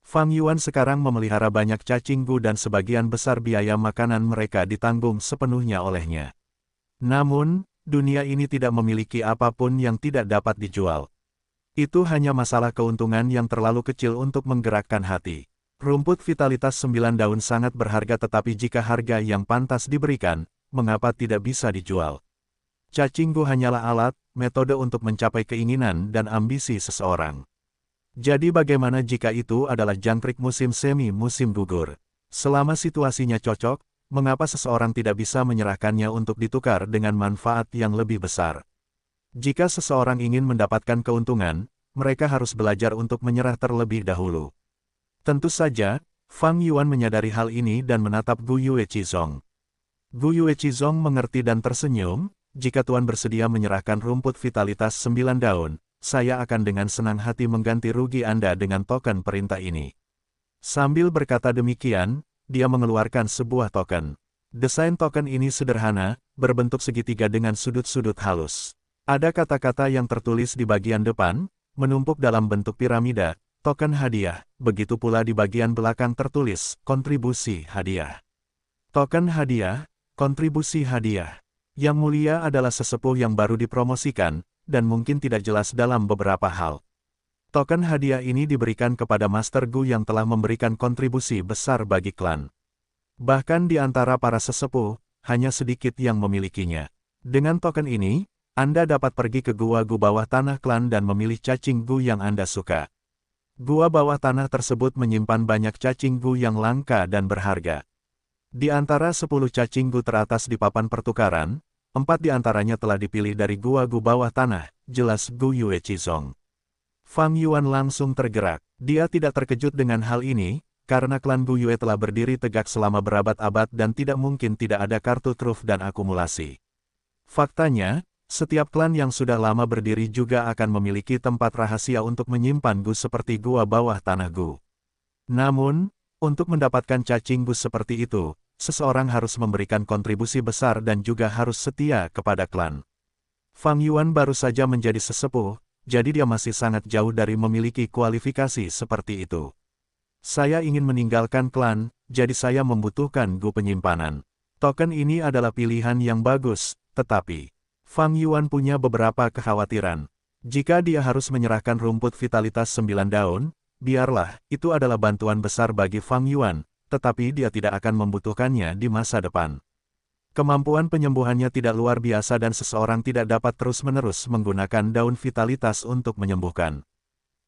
Fang Yuan sekarang memelihara banyak cacing gu dan sebagian besar biaya makanan mereka ditanggung sepenuhnya olehnya. Namun, dunia ini tidak memiliki apapun yang tidak dapat dijual. Itu hanya masalah keuntungan yang terlalu kecil untuk menggerakkan hati. Rumput vitalitas 9 daun sangat berharga tetapi jika harga yang pantas diberikan, mengapa tidak bisa dijual? Cacing gu hanyalah alat, metode untuk mencapai keinginan dan ambisi seseorang. Jadi bagaimana jika itu adalah jangkrik musim semi musim gugur? Selama situasinya cocok, mengapa seseorang tidak bisa menyerahkannya untuk ditukar dengan manfaat yang lebih besar? Jika seseorang ingin mendapatkan keuntungan, mereka harus belajar untuk menyerah terlebih dahulu. Tentu saja, Fang Yuan menyadari hal ini dan menatap Gu Yue Qizong. Gu Yue Qizong mengerti dan tersenyum, jika Tuan bersedia menyerahkan rumput vitalitas 9 daun, saya akan dengan senang hati mengganti rugi Anda dengan token perintah ini. Sambil berkata demikian, dia mengeluarkan sebuah token. Desain token ini sederhana, berbentuk segitiga dengan sudut-sudut halus. Ada kata-kata yang tertulis di bagian depan, menumpuk dalam bentuk piramida, token hadiah, begitu pula di bagian belakang tertulis, kontribusi hadiah. Token hadiah, kontribusi hadiah. Yang mulia adalah sesepuh yang baru dipromosikan, dan mungkin tidak jelas dalam beberapa hal. Token hadiah ini diberikan kepada Master Gu yang telah memberikan kontribusi besar bagi klan. Bahkan di antara para sesepuh, hanya sedikit yang memilikinya. Dengan token ini, Anda dapat pergi ke gua Gu bawah tanah klan dan memilih cacing Gu yang Anda suka. Gua bawah tanah tersebut menyimpan banyak cacing Gu yang langka dan berharga. Di antara 10 cacing Gu teratas di papan pertukaran, 4 di antaranya telah dipilih dari gua Gu bawah tanah, jelas Gu Yue Qizong. Fang Yuan langsung tergerak. Dia tidak terkejut dengan hal ini, karena klan Gu Yue telah berdiri tegak selama berabad-abad dan tidak mungkin tidak ada kartu truf dan akumulasi. Faktanya, setiap klan yang sudah lama berdiri juga akan memiliki tempat rahasia untuk menyimpan Gu seperti gua bawah tanah Gu. Namun, untuk mendapatkan cacing Gu seperti itu, seseorang harus memberikan kontribusi besar dan juga harus setia kepada klan. Fang Yuan baru saja menjadi sesepuh, jadi dia masih sangat jauh dari memiliki kualifikasi seperti itu. Saya ingin meninggalkan klan, jadi saya membutuhkan Gu penyimpanan. Token ini adalah pilihan yang bagus, tetapi Fang Yuan punya beberapa kekhawatiran. Jika dia harus menyerahkan rumput vitalitas 9 daun, biarlah, itu adalah bantuan besar bagi Fang Yuan, tetapi dia tidak akan membutuhkannya di masa depan. Kemampuan penyembuhannya tidak luar biasa dan seseorang tidak dapat terus-menerus menggunakan daun vitalitas untuk menyembuhkan.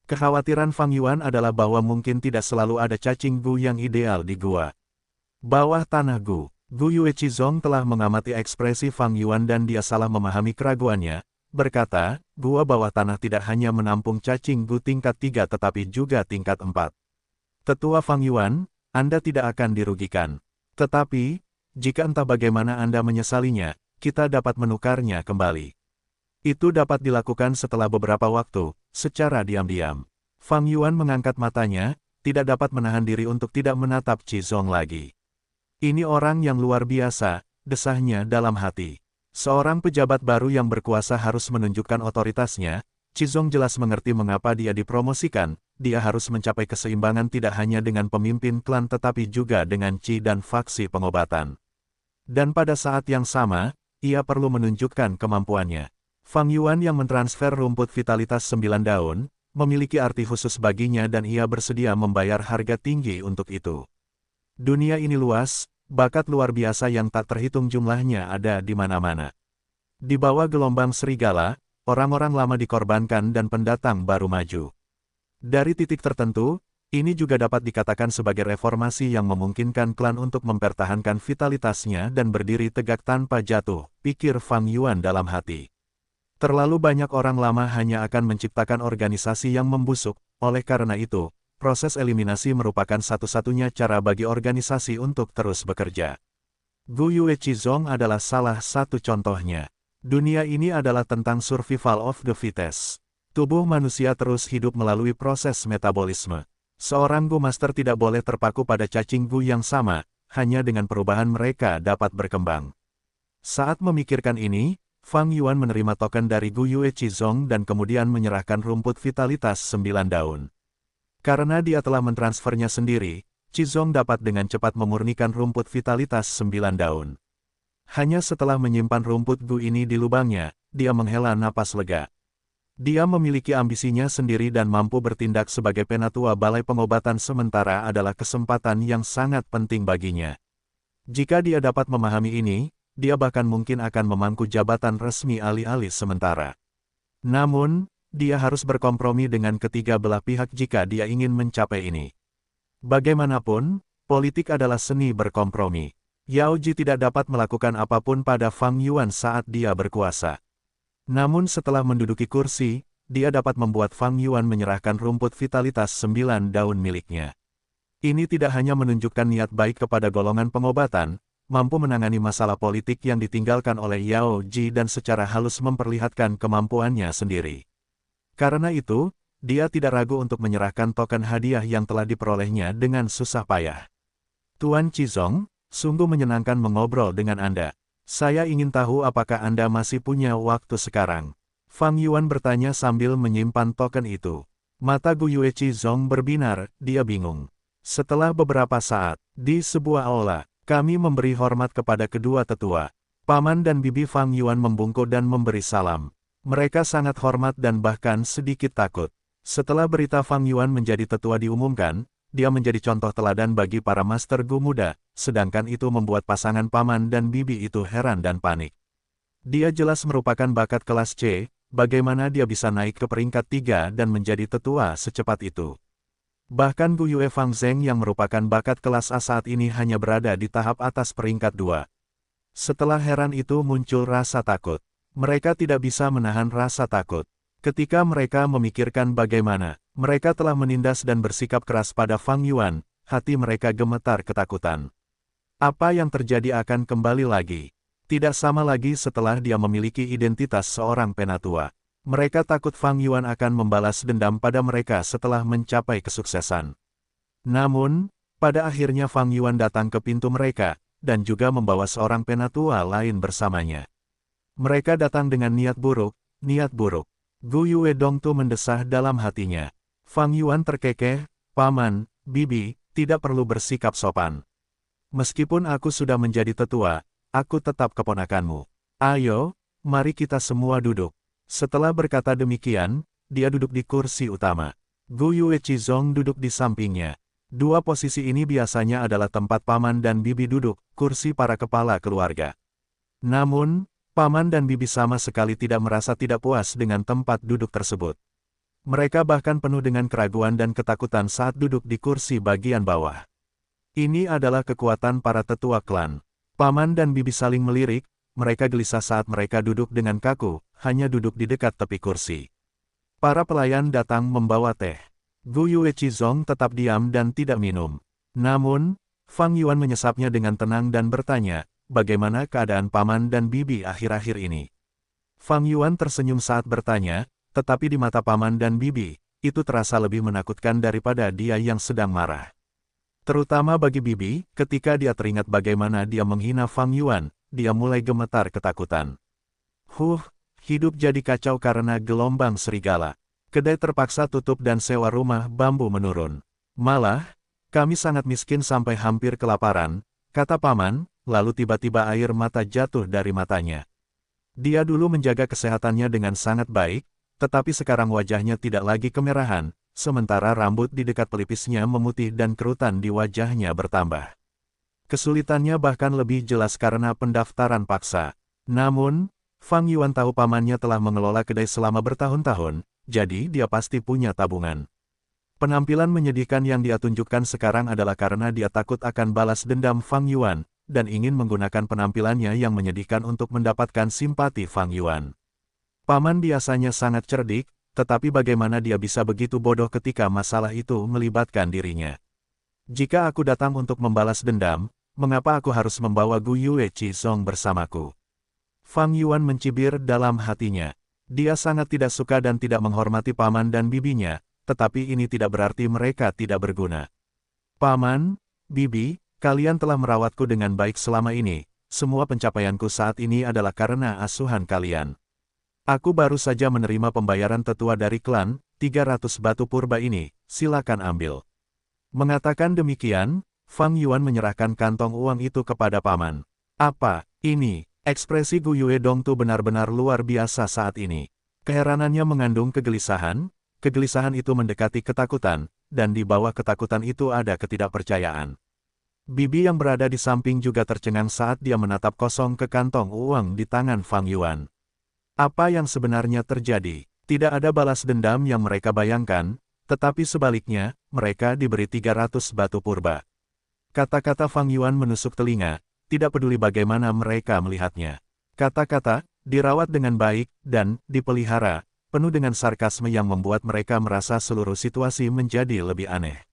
Kekhawatiran Fang Yuan adalah bahwa mungkin tidak selalu ada cacing Gu yang ideal di gua bawah tanah Gu. Gu Yue Qizong telah mengamati ekspresi Fang Yuan dan dia salah memahami keraguannya, berkata, gua bawah tanah tidak hanya menampung cacing Gu tingkat 3 tetapi juga tingkat 4. Tetua Fang Yuan, Anda tidak akan dirugikan. Tetapi, jika entah bagaimana Anda menyesalinya, kita dapat menukarnya kembali. Itu dapat dilakukan setelah beberapa waktu, secara diam-diam. Fang Yuan mengangkat matanya, tidak dapat menahan diri untuk tidak menatap Qizong lagi. Ini orang yang luar biasa, desahnya dalam hati. Seorang pejabat baru yang berkuasa harus menunjukkan otoritasnya. Qizong jelas mengerti mengapa dia dipromosikan, dia harus mencapai keseimbangan tidak hanya dengan pemimpin klan tetapi juga dengan Qi dan faksi pengobatan. Dan pada saat yang sama, ia perlu menunjukkan kemampuannya. Fang Yuan yang mentransfer rumput vitalitas 9 daun, memiliki arti khusus baginya dan ia bersedia membayar harga tinggi untuk itu. Dunia ini luas, bakat luar biasa yang tak terhitung jumlahnya ada di mana-mana. Di bawah gelombang serigala, orang-orang lama dikorbankan dan pendatang baru maju. Dari titik tertentu, ini juga dapat dikatakan sebagai reformasi yang memungkinkan klan untuk mempertahankan vitalitasnya dan berdiri tegak tanpa jatuh, pikir Fang Yuan dalam hati. Terlalu banyak orang lama hanya akan menciptakan organisasi yang membusuk, oleh karena itu, proses eliminasi merupakan satu-satunya cara bagi organisasi untuk terus bekerja. Gu Yue Qizong adalah salah satu contohnya. Dunia ini adalah tentang survival of the fittest. Tubuh manusia terus hidup melalui proses metabolisme. Seorang Gu Master tidak boleh terpaku pada cacing Gu yang sama, hanya dengan perubahan mereka dapat berkembang. Saat memikirkan ini, Fang Yuan menerima token dari Gu Yue Qizong dan kemudian menyerahkan rumput vitalitas 9 daun. Karena dia telah mentransfernya sendiri, Qizong dapat dengan cepat memurnikan rumput vitalitas 9 daun. Hanya setelah menyimpan rumput Gu ini di lubangnya, dia menghela napas lega. Dia memiliki ambisinya sendiri dan mampu bertindak sebagai penatua balai pengobatan sementara adalah kesempatan yang sangat penting baginya. Jika dia dapat memahami ini, dia bahkan mungkin akan memangku jabatan resmi alih-alih sementara. Namun, dia harus berkompromi dengan ketiga belah pihak jika dia ingin mencapai ini. Bagaimanapun, politik adalah seni berkompromi. Yao Ji tidak dapat melakukan apapun pada Fang Yuan saat dia berkuasa. Namun setelah menduduki kursi, dia dapat membuat Fang Yuan menyerahkan rumput vitalitas 9 daun miliknya. Ini tidak hanya menunjukkan niat baik kepada golongan pengobatan, mampu menangani masalah politik yang ditinggalkan oleh Yao Ji dan secara halus memperlihatkan kemampuannya sendiri. Karena itu, dia tidak ragu untuk menyerahkan token hadiah yang telah diperolehnya dengan susah payah. Tuan Qizong, sungguh menyenangkan mengobrol dengan Anda. Saya ingin tahu apakah Anda masih punya waktu sekarang. Fang Yuan bertanya sambil menyimpan token itu. Mata Gu Yue Qizong berbinar, dia bingung. Setelah beberapa saat, di sebuah aula, kami memberi hormat kepada kedua tetua. Paman dan Bibi Fang Yuan membungkuk dan memberi salam. Mereka sangat hormat dan bahkan sedikit takut. Setelah berita Fang Yuan menjadi tetua diumumkan, dia menjadi contoh teladan bagi para Master Gu muda, sedangkan itu membuat pasangan Paman dan Bibi itu heran dan panik. Dia jelas merupakan bakat kelas C, bagaimana dia bisa naik ke peringkat 3 dan menjadi tetua secepat itu. Bahkan Gu Yue Fang Zeng yang merupakan bakat kelas A saat ini hanya berada di tahap atas peringkat 2. Setelah heran itu muncul rasa takut. Mereka tidak bisa menahan rasa takut. Ketika mereka memikirkan bagaimana mereka telah menindas dan bersikap keras pada Fang Yuan, hati mereka gemetar ketakutan. Apa yang terjadi akan kembali lagi. Tidak sama lagi setelah dia memiliki identitas seorang penatua. Mereka takut Fang Yuan akan membalas dendam pada mereka setelah mencapai kesuksesan. Namun, pada akhirnya Fang Yuan datang ke pintu mereka, dan juga membawa seorang penatua lain bersamanya. Mereka datang dengan niat buruk, niat buruk. Gu Yue Dongtu mendesah dalam hatinya. Fang Yuan terkekeh, Paman, Bibi, tidak perlu bersikap sopan. Meskipun aku sudah menjadi tetua, aku tetap keponakanmu. Ayo, mari kita semua duduk. Setelah berkata demikian, dia duduk di kursi utama. Gu Yue Qizong duduk di sampingnya. Dua posisi ini biasanya adalah tempat Paman dan Bibi duduk, kursi para kepala keluarga. Namun, Paman dan Bibi sama sekali tidak merasa tidak puas dengan tempat duduk tersebut. Mereka bahkan penuh dengan keraguan dan ketakutan saat duduk di kursi bagian bawah. Ini adalah kekuatan para tetua klan. Paman dan Bibi saling melirik, mereka gelisah saat mereka duduk dengan kaku, hanya duduk di dekat tepi kursi. Para pelayan datang membawa teh. Gu Yue Qizong tetap diam dan tidak minum. Namun, Fang Yuan menyesapnya dengan tenang dan bertanya, bagaimana keadaan Paman dan Bibi akhir-akhir ini? Fang Yuan tersenyum saat bertanya, tetapi di mata Paman dan Bibi, itu terasa lebih menakutkan daripada dia yang sedang marah. Terutama bagi Bibi, ketika dia teringat bagaimana dia menghina Fang Yuan, dia mulai gemetar ketakutan. Hidup jadi kacau karena gelombang serigala. Kedai terpaksa tutup dan sewa rumah bambu menurun. Malah, kami sangat miskin sampai hampir kelaparan, kata Paman, lalu tiba-tiba air mata jatuh dari matanya. Dia dulu menjaga kesehatannya dengan sangat baik, tetapi sekarang wajahnya tidak lagi kemerahan, sementara rambut di dekat pelipisnya memutih dan kerutan di wajahnya bertambah. Kesulitannya bahkan lebih jelas karena pendaftaran paksa. Namun, Fang Yuan tahu pamannya telah mengelola kedai selama bertahun-tahun, jadi dia pasti punya tabungan. Penampilan menyedihkan yang dia tunjukkan sekarang adalah karena dia takut akan balas dendam Fang Yuan, dan ingin menggunakan penampilannya yang menyedihkan untuk mendapatkan simpati Fang Yuan. Paman biasanya sangat cerdik, tetapi bagaimana dia bisa begitu bodoh ketika masalah itu melibatkan dirinya. Jika aku datang untuk membalas dendam, mengapa aku harus membawa Gu Yue Qizong bersamaku? Fang Yuan mencibir dalam hatinya. Dia sangat tidak suka dan tidak menghormati Paman dan Bibinya, tetapi ini tidak berarti mereka tidak berguna. Paman, Bibi, kalian telah merawatku dengan baik selama ini, semua pencapaianku saat ini adalah karena asuhan kalian. Aku baru saja menerima pembayaran tetua dari klan, 300 batu purba ini, silakan ambil. Mengatakan demikian, Fang Yuan menyerahkan kantong uang itu kepada Paman. Apa, ini? Ekspresi Gu Yue Dongtu benar-benar luar biasa saat ini. Keheranannya mengandung kegelisahan itu mendekati ketakutan, dan di bawah ketakutan itu ada ketidakpercayaan. Bibi yang berada di samping juga tercengang saat dia menatap kosong ke kantong uang di tangan Fang Yuan. Apa yang sebenarnya terjadi? Tidak ada balas dendam yang mereka bayangkan, tetapi sebaliknya, mereka diberi 300 batu purba. Kata-kata Fang Yuan menusuk telinga, tidak peduli bagaimana mereka melihatnya. Kata-kata, dirawat dengan baik, dan dipelihara, penuh dengan sarkasme yang membuat mereka merasa seluruh situasi menjadi lebih aneh.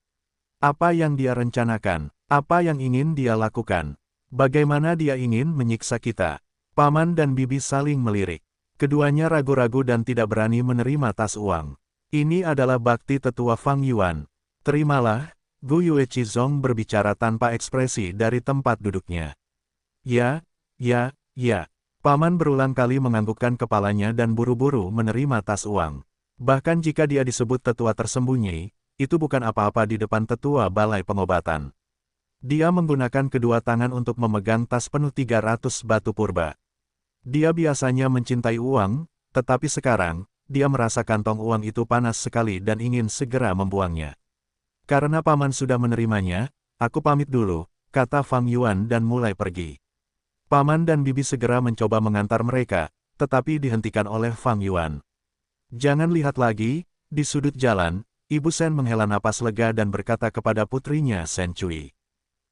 Apa yang dia rencanakan? Apa yang ingin dia lakukan? Bagaimana dia ingin menyiksa kita? Paman dan Bibi saling melirik. Keduanya ragu-ragu dan tidak berani menerima tas uang. Ini adalah bakti tetua Fang Yuan. Terimalah, Gu Yue Qizong berbicara tanpa ekspresi dari tempat duduknya. Ya, ya, ya. Paman berulang kali menganggukkan kepalanya dan buru-buru menerima tas uang. Bahkan jika dia disebut tetua tersembunyi, itu bukan apa-apa di depan tetua balai pengobatan. Dia menggunakan kedua tangan untuk memegang tas penuh 300 batu purba. Dia biasanya mencintai uang, tetapi sekarang, dia merasa kantong uang itu panas sekali dan ingin segera membuangnya. Karena paman sudah menerimanya, aku pamit dulu, kata Fang Yuan dan mulai pergi. Paman dan bibi segera mencoba mengantar mereka, tetapi dihentikan oleh Fang Yuan. Jangan lihat lagi, di sudut jalan, Ibu Sen menghela napas lega dan berkata kepada putrinya Sen Cui.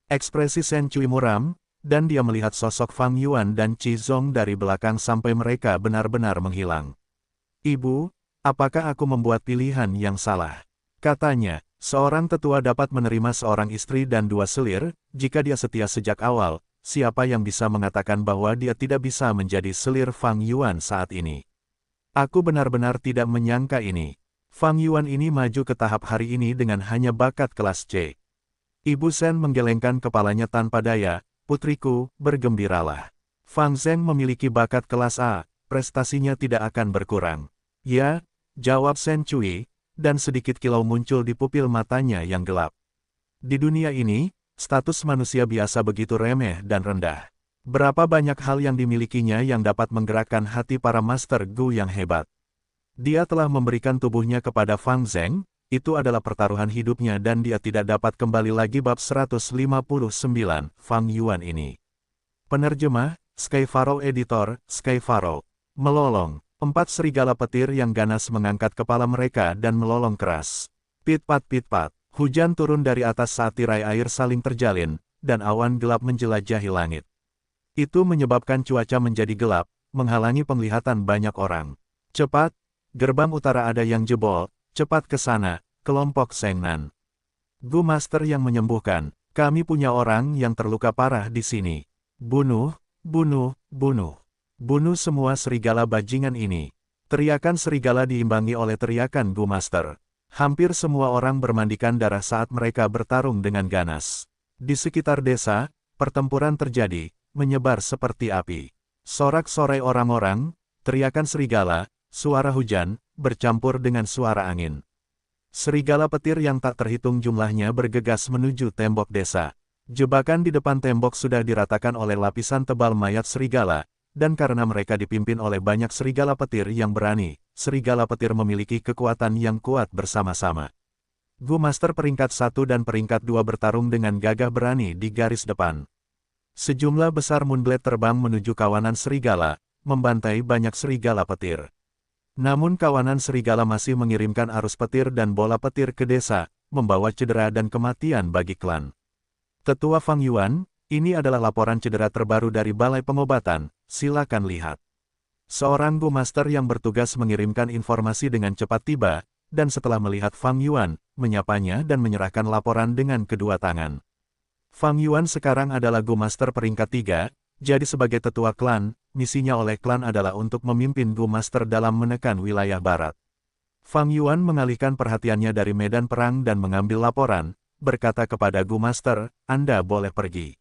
Ekspresi Sen Cui muram, dan dia melihat sosok Fang Yuan dan Qizong dari belakang sampai mereka benar-benar menghilang. Ibu, apakah aku membuat pilihan yang salah? Katanya, seorang tetua dapat menerima seorang istri dan dua selir, jika dia setia sejak awal, siapa yang bisa mengatakan bahwa dia tidak bisa menjadi selir Fang Yuan saat ini? Aku benar-benar tidak menyangka ini. Fang Yuan ini maju ke tahap hari ini dengan hanya bakat kelas C. Ibu Sen menggelengkan kepalanya tanpa daya, putriku, bergembiralah. Fang Zheng memiliki bakat kelas A, prestasinya tidak akan berkurang. Ya, jawab Sen Cui, dan sedikit kilau muncul di pupil matanya yang gelap. Di dunia ini, status manusia biasa begitu remeh dan rendah. Berapa banyak hal yang dimilikinya yang dapat menggerakkan hati para Master Gu yang hebat. Dia telah memberikan tubuhnya kepada Fang Zheng, itu adalah pertaruhan hidupnya dan dia tidak dapat kembali lagi. Bab 159, Fang Yuan ini. Penerjemah, Sky Pharaoh. Editor, Sky Pharaoh. Melolong, 4 serigala petir yang ganas mengangkat kepala mereka dan melolong keras. Pit-pat, hujan turun dari atas saat tirai air saling terjalin, dan awan gelap menjelajahi langit. Itu menyebabkan cuaca menjadi gelap, menghalangi penglihatan banyak orang. Cepat! Gerbang utara ada yang jebol, cepat ke sana, kelompok Sengnan. Gu Master yang menyembuhkan, kami punya orang yang terluka parah di sini. Bunuh, bunuh, bunuh. Bunuh semua serigala bajingan ini. Teriakan serigala diimbangi oleh teriakan Gu Master. Hampir semua orang bermandikan darah saat mereka bertarung dengan ganas. Di sekitar desa, pertempuran terjadi, menyebar seperti api. Sorak-sorai orang-orang, teriakan serigala, suara hujan, bercampur dengan suara angin. Serigala petir yang tak terhitung jumlahnya bergegas menuju tembok desa. Jebakan di depan tembok sudah diratakan oleh lapisan tebal mayat serigala, dan karena mereka dipimpin oleh banyak serigala petir yang berani, serigala petir memiliki kekuatan yang kuat bersama-sama. Gu Master peringkat 1 dan peringkat 2 bertarung dengan gagah berani di garis depan. Sejumlah besar Moonblade terbang menuju kawanan serigala, membantai banyak serigala petir. Namun kawanan serigala masih mengirimkan arus petir dan bola petir ke desa, membawa cedera dan kematian bagi klan. Tetua Fang Yuan, ini adalah laporan cedera terbaru dari Balai Pengobatan, silakan lihat. Seorang Gu Master yang bertugas mengirimkan informasi dengan cepat tiba, dan setelah melihat Fang Yuan, menyapanya dan menyerahkan laporan dengan kedua tangan. Fang Yuan sekarang adalah Gu Master peringkat 3, jadi sebagai tetua klan, misinya oleh klan adalah untuk memimpin Gu Master dalam menekan wilayah barat. Fang Yuan mengalihkan perhatiannya dari medan perang dan mengambil laporan, berkata kepada Gu Master, Anda boleh pergi.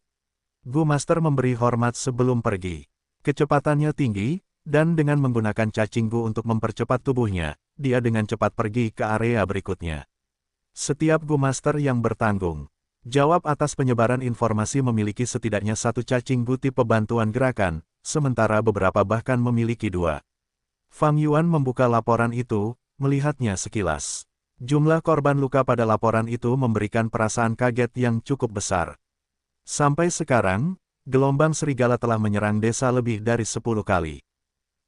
Gu Master memberi hormat sebelum pergi. Kecepatannya tinggi, dan dengan menggunakan cacing Gu untuk mempercepat tubuhnya, dia dengan cepat pergi ke area berikutnya. Setiap Gu Master yang bertanggung jawab atas penyebaran informasi memiliki setidaknya satu cacing Gu tipe bantuan gerakan, sementara beberapa bahkan memiliki 2. Fang Yuan membuka laporan itu, melihatnya sekilas. Jumlah korban luka pada laporan itu memberikan perasaan kaget yang cukup besar. Sampai sekarang, gelombang serigala telah menyerang desa lebih dari 10 kali.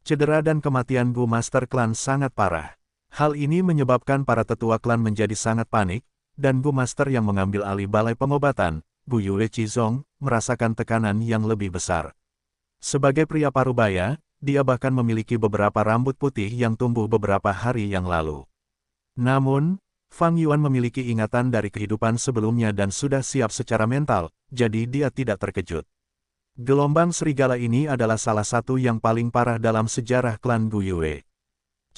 Cedera dan kematian Gu Master klan sangat parah. Hal ini menyebabkan para tetua klan menjadi sangat panik, dan Gu Master yang mengambil alih Balai Pengobatan, Gu Yue Qizong, merasakan tekanan yang lebih besar. Sebagai pria parubaya, dia bahkan memiliki beberapa rambut putih yang tumbuh beberapa hari yang lalu. Namun, Fang Yuan memiliki ingatan dari kehidupan sebelumnya dan sudah siap secara mental, jadi dia tidak terkejut. Gelombang serigala ini adalah salah satu yang paling parah dalam sejarah klan Gu Yue.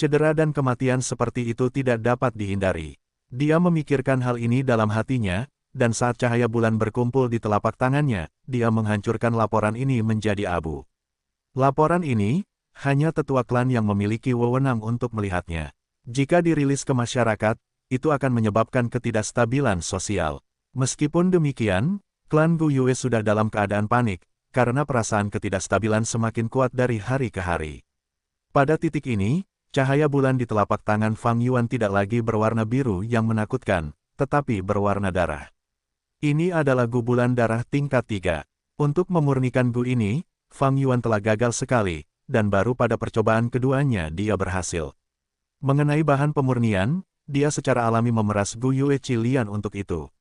Cedera dan kematian seperti itu tidak dapat dihindari. Dia memikirkan hal ini dalam hatinya, dan saat cahaya bulan berkumpul di telapak tangannya, dia menghancurkan laporan ini menjadi abu. Laporan ini, hanya tetua klan yang memiliki wewenang untuk melihatnya. Jika dirilis ke masyarakat, itu akan menyebabkan ketidakstabilan sosial. Meskipun demikian, klan Gu Yue sudah dalam keadaan panik, karena perasaan ketidakstabilan semakin kuat dari hari ke hari. Pada titik ini, cahaya bulan di telapak tangan Fang Yuan tidak lagi berwarna biru yang menakutkan, tetapi berwarna darah. Ini adalah Gu bulan darah tingkat 3. Untuk memurnikan Gu ini, Fang Yuan telah gagal sekali, dan baru pada percobaan keduanya dia berhasil. Mengenai bahan pemurnian, dia secara alami memeras Gu Yue Qilian untuk itu.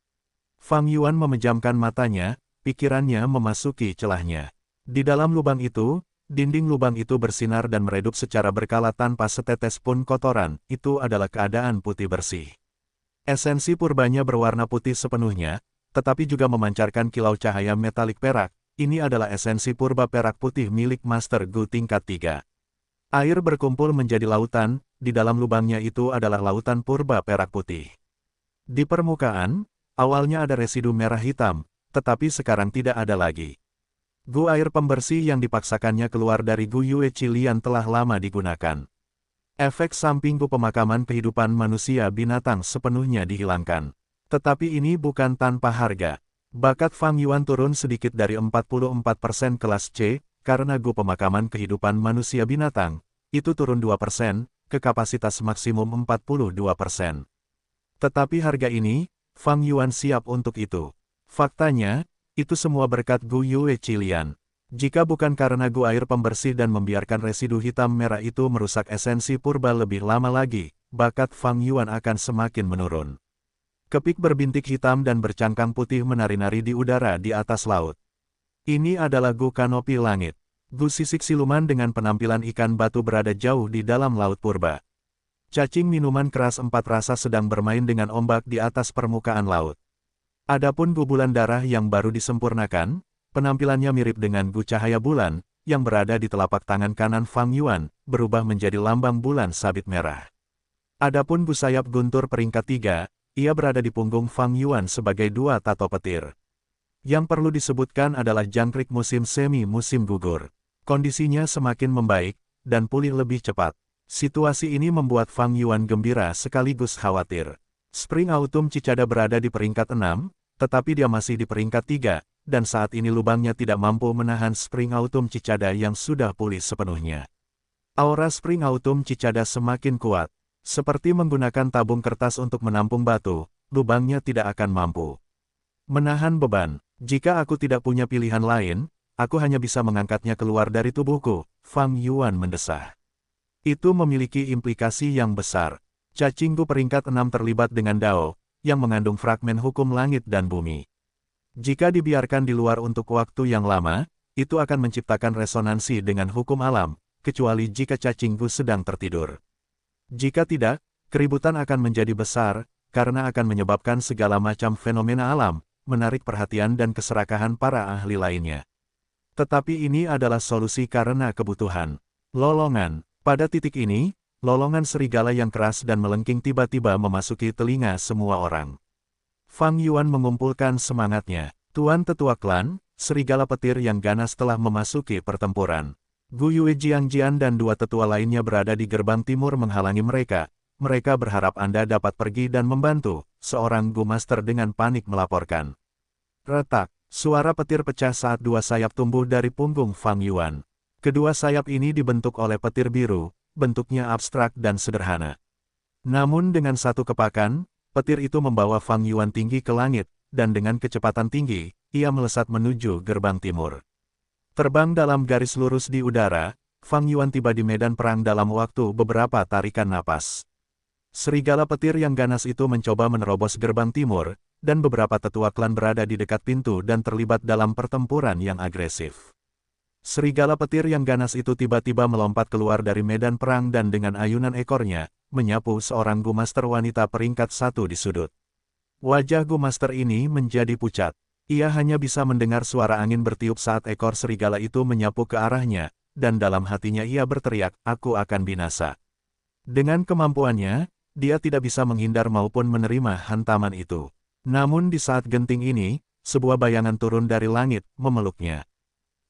Fang Yuan memejamkan matanya, pikirannya memasuki celahnya. Di dalam lubang itu, dinding lubang itu bersinar dan meredup secara berkala tanpa setetes pun kotoran, itu adalah keadaan putih bersih. Esensi purbanya berwarna putih sepenuhnya, tetapi juga memancarkan kilau cahaya metalik perak. Ini adalah esensi purba perak putih milik Master Gu tingkat 3. Air berkumpul menjadi lautan, di dalam lubangnya itu adalah lautan purba perak putih. Di permukaan, awalnya ada residu merah hitam, tetapi sekarang tidak ada lagi. Gu air pembersih yang dipaksakannya keluar dari Gu Yue Qilian telah lama digunakan. Efek samping Gu pemakaman kehidupan manusia binatang sepenuhnya dihilangkan. Tetapi ini bukan tanpa harga. Bakat Fang Yuan turun sedikit dari 44% kelas C, karena Gu pemakaman kehidupan manusia binatang, itu turun 2%, ke kapasitas maksimum 42%. Tetapi harga ini, Fang Yuan siap untuk itu. Faktanya, itu semua berkat Gu Yue Qilian. Jika bukan karena Gu air pembersih dan membiarkan residu hitam merah itu merusak esensi purba lebih lama lagi, bakat Fang Yuan akan semakin menurun. Kepik berbintik hitam dan bercangkang putih menari-nari di udara di atas laut. Ini adalah Gu kanopi langit. Gu sisik siluman dengan penampilan ikan batu berada jauh di dalam laut purba. Cacing minuman keras 4 rasa sedang bermain dengan ombak di atas permukaan laut. Adapun Gu bulan darah yang baru disempurnakan, penampilannya mirip dengan Gu cahaya bulan, yang berada di telapak tangan kanan Fang Yuan, berubah menjadi lambang bulan sabit merah. Adapun Gu sayap guntur peringkat 3, ia berada di punggung Fang Yuan sebagai 2 tato petir. Yang perlu disebutkan adalah jangkrik musim semi musim gugur. Kondisinya semakin membaik, dan pulih lebih cepat. Situasi ini membuat Fang Yuan gembira sekaligus khawatir. Spring Autumn Cicada berada di peringkat 6, tetapi dia masih di peringkat 3, dan saat ini lubangnya tidak mampu menahan Spring Autumn Cicada yang sudah pulih sepenuhnya. Aura Spring Autumn Cicada semakin kuat. Seperti menggunakan tabung kertas untuk menampung batu, lubangnya tidak akan mampu menahan beban. Jika aku tidak punya pilihan lain, aku hanya bisa mengangkatnya keluar dari tubuhku, Fang Yuan mendesah. Itu memiliki implikasi yang besar. Cacing Gu peringkat 6 terlibat dengan Dao, yang mengandung fragmen hukum langit dan bumi. Jika dibiarkan di luar untuk waktu yang lama, itu akan menciptakan resonansi dengan hukum alam, kecuali jika cacing Gu sedang tertidur. Jika tidak, keributan akan menjadi besar, karena akan menyebabkan segala macam fenomena alam, menarik perhatian dan keserakahan para ahli lainnya. Tetapi ini adalah solusi karena kebutuhan. Lolongan. Pada titik ini, lolongan serigala yang keras dan melengking tiba-tiba memasuki telinga semua orang. Fang Yuan mengumpulkan semangatnya. Tuan tetua klan, serigala petir yang ganas telah memasuki pertempuran. Gu Yue Jiangjian dan 2 tetua lainnya berada di gerbang timur menghalangi mereka. Mereka berharap Anda dapat pergi dan membantu, seorang Gu Master dengan panik melaporkan. Retak, suara petir pecah saat 2 sayap tumbuh dari punggung Fang Yuan. Kedua sayap ini dibentuk oleh petir biru, bentuknya abstrak dan sederhana. Namun dengan satu kepakan, petir itu membawa Fang Yuan tinggi ke langit, dan dengan kecepatan tinggi, ia melesat menuju gerbang timur. Terbang dalam garis lurus di udara, Fang Yuan tiba di medan perang dalam waktu beberapa tarikan napas. Serigala petir yang ganas itu mencoba menerobos gerbang timur, dan beberapa tetua klan berada di dekat pintu dan terlibat dalam pertempuran yang agresif. Serigala petir yang ganas itu tiba-tiba melompat keluar dari medan perang dan dengan ayunan ekornya, menyapu seorang Gu Master wanita peringkat 1 di sudut. Wajah Gu Master ini menjadi pucat. Ia hanya bisa mendengar suara angin bertiup saat ekor serigala itu menyapu ke arahnya, dan dalam hatinya ia berteriak, "Aku akan binasa." Dengan kemampuannya, dia tidak bisa menghindar maupun menerima hantaman itu. Namun di saat genting ini, sebuah bayangan turun dari langit, memeluknya.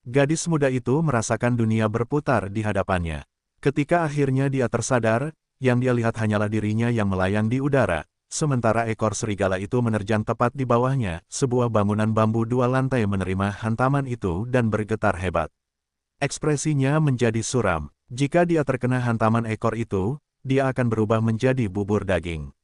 Gadis muda itu merasakan dunia berputar di hadapannya. Ketika akhirnya dia tersadar, yang dia lihat hanyalah dirinya yang melayang di udara, sementara ekor serigala itu menerjang tepat di bawahnya. Sebuah bangunan bambu 2 lantai menerima hantaman itu dan bergetar hebat. Ekspresinya menjadi suram. Jika dia terkena hantaman ekor itu, dia akan berubah menjadi bubur daging.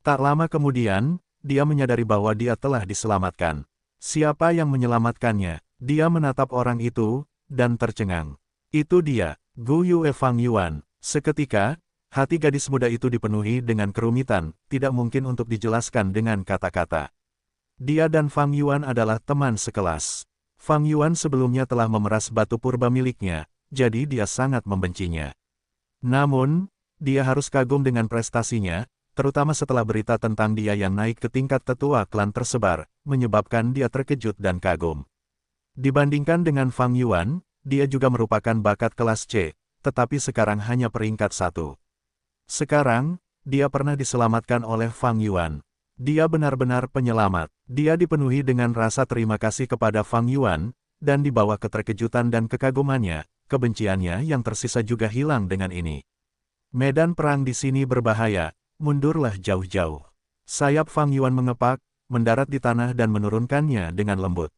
Tak lama kemudian, dia menyadari bahwa dia telah diselamatkan. Siapa yang menyelamatkannya? Dia menatap orang itu, dan tercengang. Itu dia, Gu Yue Fang Yuan. Seketika, hati gadis muda itu dipenuhi dengan kerumitan, tidak mungkin untuk dijelaskan dengan kata-kata. Dia dan Fang Yuan adalah teman sekelas. Fang Yuan sebelumnya telah memeras batu purba miliknya, jadi dia sangat membencinya. Namun, dia harus kagum dengan prestasinya, terutama setelah berita tentang dia yang naik ke tingkat tetua klan tersebar, menyebabkan dia terkejut dan kagum. Dibandingkan dengan Fang Yuan, dia juga merupakan bakat kelas C, tetapi sekarang hanya peringkat 1. Sekarang, dia pernah diselamatkan oleh Fang Yuan. Dia benar-benar penyelamat. Dia dipenuhi dengan rasa terima kasih kepada Fang Yuan, dan di bawah keterkejutan dan kekagumannya, kebenciannya yang tersisa juga hilang dengan ini. Medan perang di sini berbahaya, mundurlah jauh-jauh. Sayap Fang Yuan mengepak, mendarat di tanah dan menurunkannya dengan lembut.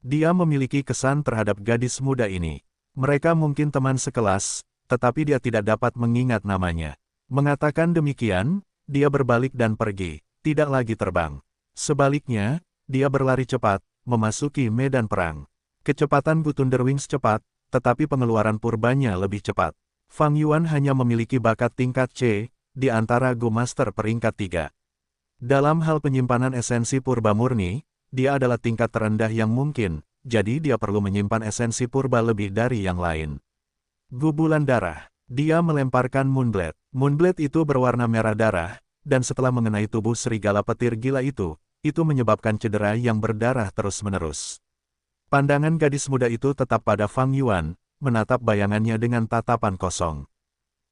Dia memiliki kesan terhadap gadis muda ini. Mereka mungkin teman sekelas, tetapi dia tidak dapat mengingat namanya. Mengatakan demikian, dia berbalik dan pergi, tidak lagi terbang. Sebaliknya, dia berlari cepat, memasuki medan perang. Kecepatan Gu Thunderwings cepat, tetapi pengeluaran purbanya lebih cepat. Fang Yuan hanya memiliki bakat tingkat C, di antara Gu Master peringkat 3. Dalam hal penyimpanan esensi purba murni, dia adalah tingkat terendah yang mungkin, jadi dia perlu menyimpan esensi purba lebih dari yang lain. Gu Bulan Darah. Dia melemparkan Moonblade. Moonblade itu berwarna merah darah, dan setelah mengenai tubuh serigala petir gila itu menyebabkan cedera yang berdarah terus-menerus. Pandangan gadis muda itu tetap pada Fang Yuan, menatap bayangannya dengan tatapan kosong.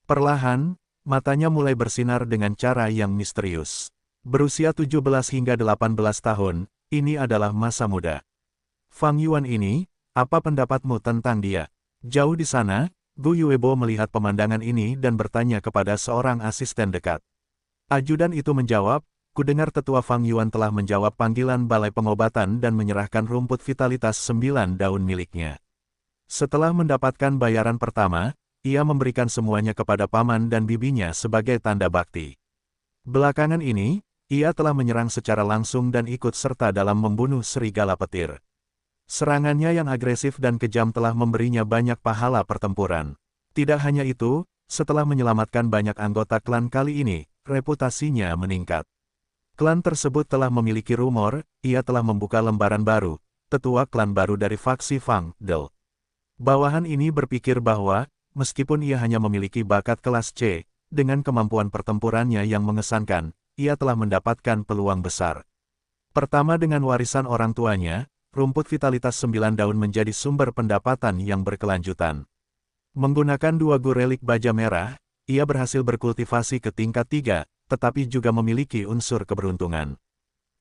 Perlahan, matanya mulai bersinar dengan cara yang misterius. Berusia 17 hingga 18 tahun, ini adalah masa muda. Fang Yuan ini, apa pendapatmu tentang dia? Jauh di sana, Gu Yuebo melihat pemandangan ini dan bertanya kepada seorang asisten dekat. Ajudan itu menjawab, "Kudengar tetua Fang Yuan telah menjawab panggilan balai pengobatan dan menyerahkan rumput vitalitas 9 daun miliknya. Setelah mendapatkan bayaran pertama, ia memberikan semuanya kepada paman dan bibinya sebagai tanda bakti. Belakangan ini, ia telah menyerang secara langsung dan ikut serta dalam membunuh serigala petir. Serangannya yang agresif dan kejam telah memberinya banyak pahala pertempuran. Tidak hanya itu, setelah menyelamatkan banyak anggota klan kali ini, reputasinya meningkat. Klan tersebut telah memiliki rumor, ia telah membuka lembaran baru, tetua klan baru dari faksi Fang Del. Bawahan ini berpikir bahwa, meskipun ia hanya memiliki bakat kelas C, dengan kemampuan pertempurannya yang mengesankan, ia telah mendapatkan peluang besar. Pertama dengan warisan orang tuanya, rumput vitalitas 9 daun menjadi sumber pendapatan yang berkelanjutan. Menggunakan 2 gu relik baja merah, ia berhasil berkultivasi ke tingkat 3, tetapi juga memiliki unsur keberuntungan.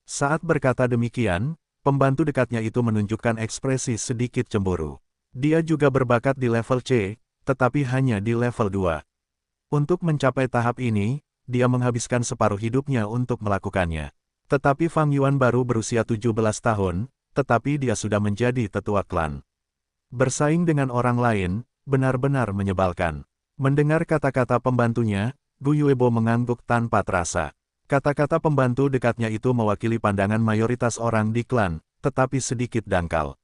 Saat berkata demikian, pembantu dekatnya itu menunjukkan ekspresi sedikit cemburu. Dia juga berbakat di level C, tetapi hanya di level 2. Untuk mencapai tahap ini, dia menghabiskan separuh hidupnya untuk melakukannya. Tetapi Fang Yuan baru berusia 17 tahun, tetapi dia sudah menjadi tetua klan. Bersaing dengan orang lain, benar-benar menyebalkan. Mendengar kata-kata pembantunya, Gu Yuebo mengangguk tanpa terasa. Kata-kata pembantu dekatnya itu mewakili pandangan mayoritas orang di klan, tetapi sedikit dangkal.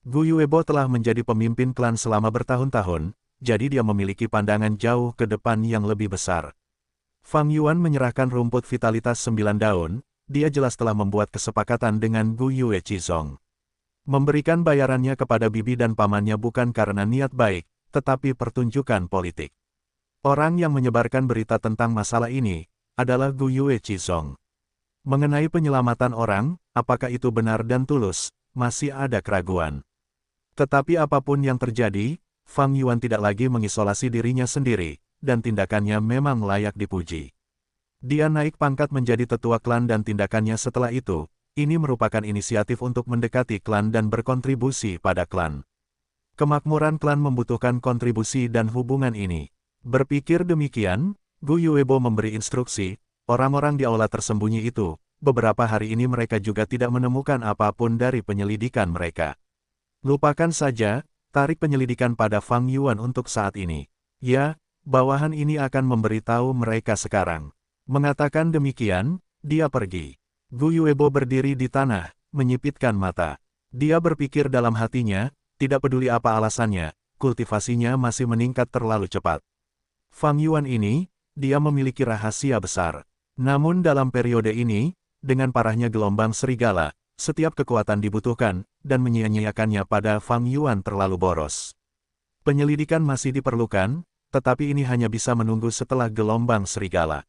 Gu Yuebo telah menjadi pemimpin klan selama bertahun-tahun, jadi dia memiliki pandangan jauh ke depan yang lebih besar. Fang Yuan menyerahkan rumput vitalitas 9 daun, dia jelas telah membuat kesepakatan dengan Gu Yue Chizong. Memberikan bayarannya kepada bibi dan pamannya bukan karena niat baik, tetapi pertunjukan politik. Orang yang menyebarkan berita tentang masalah ini, adalah Gu Yue Chizong. Mengenai penyelamatan orang, apakah itu benar dan tulus, masih ada keraguan. Tetapi apapun yang terjadi, Fang Yuan tidak lagi mengisolasi dirinya sendiri, dan tindakannya memang layak dipuji. Dia naik pangkat menjadi tetua klan dan tindakannya setelah itu, ini merupakan inisiatif untuk mendekati klan dan berkontribusi pada klan. Kemakmuran klan membutuhkan kontribusi dan hubungan ini. Berpikir demikian, Gu Yuebo memberi instruksi, orang-orang di aula tersembunyi itu, beberapa hari ini mereka juga tidak menemukan apapun dari penyelidikan mereka. Lupakan saja, tarik penyelidikan pada Fang Yuan untuk saat ini. Ya, bawahan ini akan memberitahu mereka sekarang. Mengatakan demikian, dia pergi. Gu Yuebo berdiri di tanah, menyipitkan mata. Dia berpikir dalam hatinya, tidak peduli apa alasannya, kultivasinya masih meningkat terlalu cepat. Fang Yuan ini, dia memiliki rahasia besar. Namun dalam periode ini, dengan parahnya gelombang serigala, setiap kekuatan dibutuhkan, dan menyia-nyiakannya pada Fang Yuan terlalu boros. Penyelidikan masih diperlukan, tetapi ini hanya bisa menunggu setelah gelombang serigala.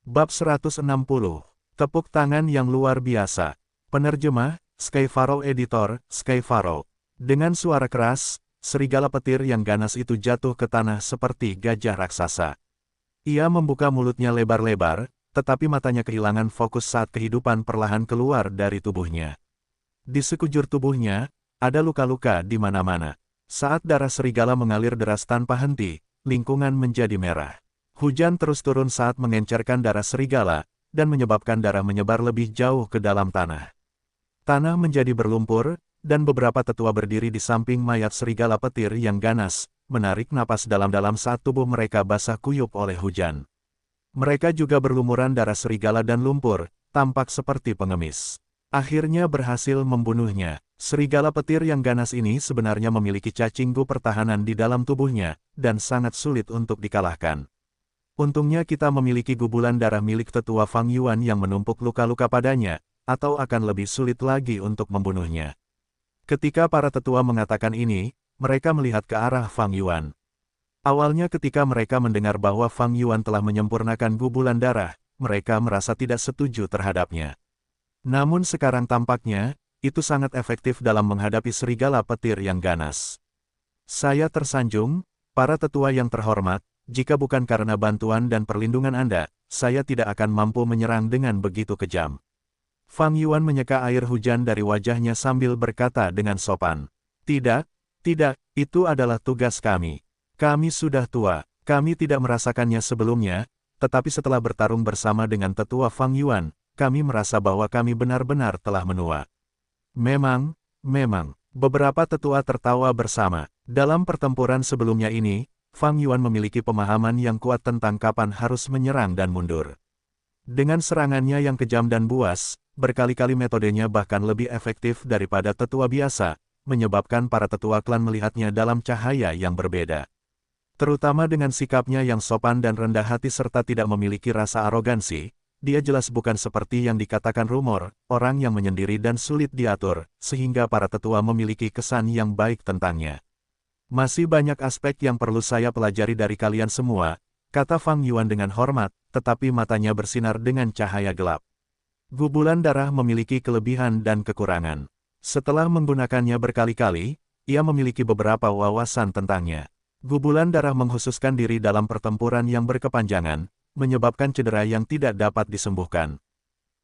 Bab 160. Tepuk tangan yang luar biasa. Penerjemah, Skyfaro Editor, Skyfaro. Dengan suara keras, serigala petir yang ganas itu jatuh ke tanah seperti gajah raksasa. Ia membuka mulutnya lebar-lebar, tetapi matanya kehilangan fokus saat kehidupan perlahan keluar dari tubuhnya. Di sekujur tubuhnya, ada luka-luka di mana-mana. Saat darah serigala mengalir deras tanpa henti, lingkungan menjadi merah. Hujan terus turun saat mengencerkan darah serigala, dan menyebabkan darah menyebar lebih jauh ke dalam tanah. Tanah menjadi berlumpur, dan beberapa tetua berdiri di samping mayat serigala petir yang ganas, menarik napas dalam-dalam saat tubuh mereka basah kuyup oleh hujan. Mereka juga berlumuran darah serigala dan lumpur, tampak seperti pengemis. Akhirnya berhasil membunuhnya. Serigala petir yang ganas ini sebenarnya memiliki cacinggu pertahanan di dalam tubuhnya, dan sangat sulit untuk dikalahkan. Untungnya kita memiliki gubulan darah milik tetua Fang Yuan yang menumpuk luka-luka padanya, atau akan lebih sulit lagi untuk membunuhnya. Ketika para tetua mengatakan ini, mereka melihat ke arah Fang Yuan. Awalnya ketika mereka mendengar bahwa Fang Yuan telah menyempurnakan gubulan darah, mereka merasa tidak setuju terhadapnya. Namun sekarang tampaknya, itu sangat efektif dalam menghadapi serigala petir yang ganas. Saya tersanjung, para tetua yang terhormat, jika bukan karena bantuan dan perlindungan Anda, saya tidak akan mampu menyerang dengan begitu kejam. Fang Yuan menyeka air hujan dari wajahnya sambil berkata dengan sopan. Tidak, itu adalah tugas kami. Kami sudah tua, kami tidak merasakannya sebelumnya, tetapi setelah bertarung bersama dengan tetua Fang Yuan, kami merasa bahwa kami benar-benar telah menua. Memang, beberapa tetua tertawa bersama. Dalam pertempuran sebelumnya ini, Fang Yuan memiliki pemahaman yang kuat tentang kapan harus menyerang dan mundur. Dengan serangannya yang kejam dan buas, berkali-kali metodenya bahkan lebih efektif daripada tetua biasa, menyebabkan para tetua klan melihatnya dalam cahaya yang berbeda. Terutama dengan sikapnya yang sopan dan rendah hati serta tidak memiliki rasa arogansi, dia jelas bukan seperti yang dikatakan rumor, orang yang menyendiri dan sulit diatur, sehingga para tetua memiliki kesan yang baik tentangnya. Masih banyak aspek yang perlu saya pelajari dari kalian semua, kata Fang Yuan dengan hormat, tetapi matanya bersinar dengan cahaya gelap. Gubulan darah memiliki kelebihan dan kekurangan. Setelah menggunakannya berkali-kali, ia memiliki beberapa wawasan tentangnya. Gubulan darah menghususkan diri dalam pertempuran yang berkepanjangan, menyebabkan cedera yang tidak dapat disembuhkan.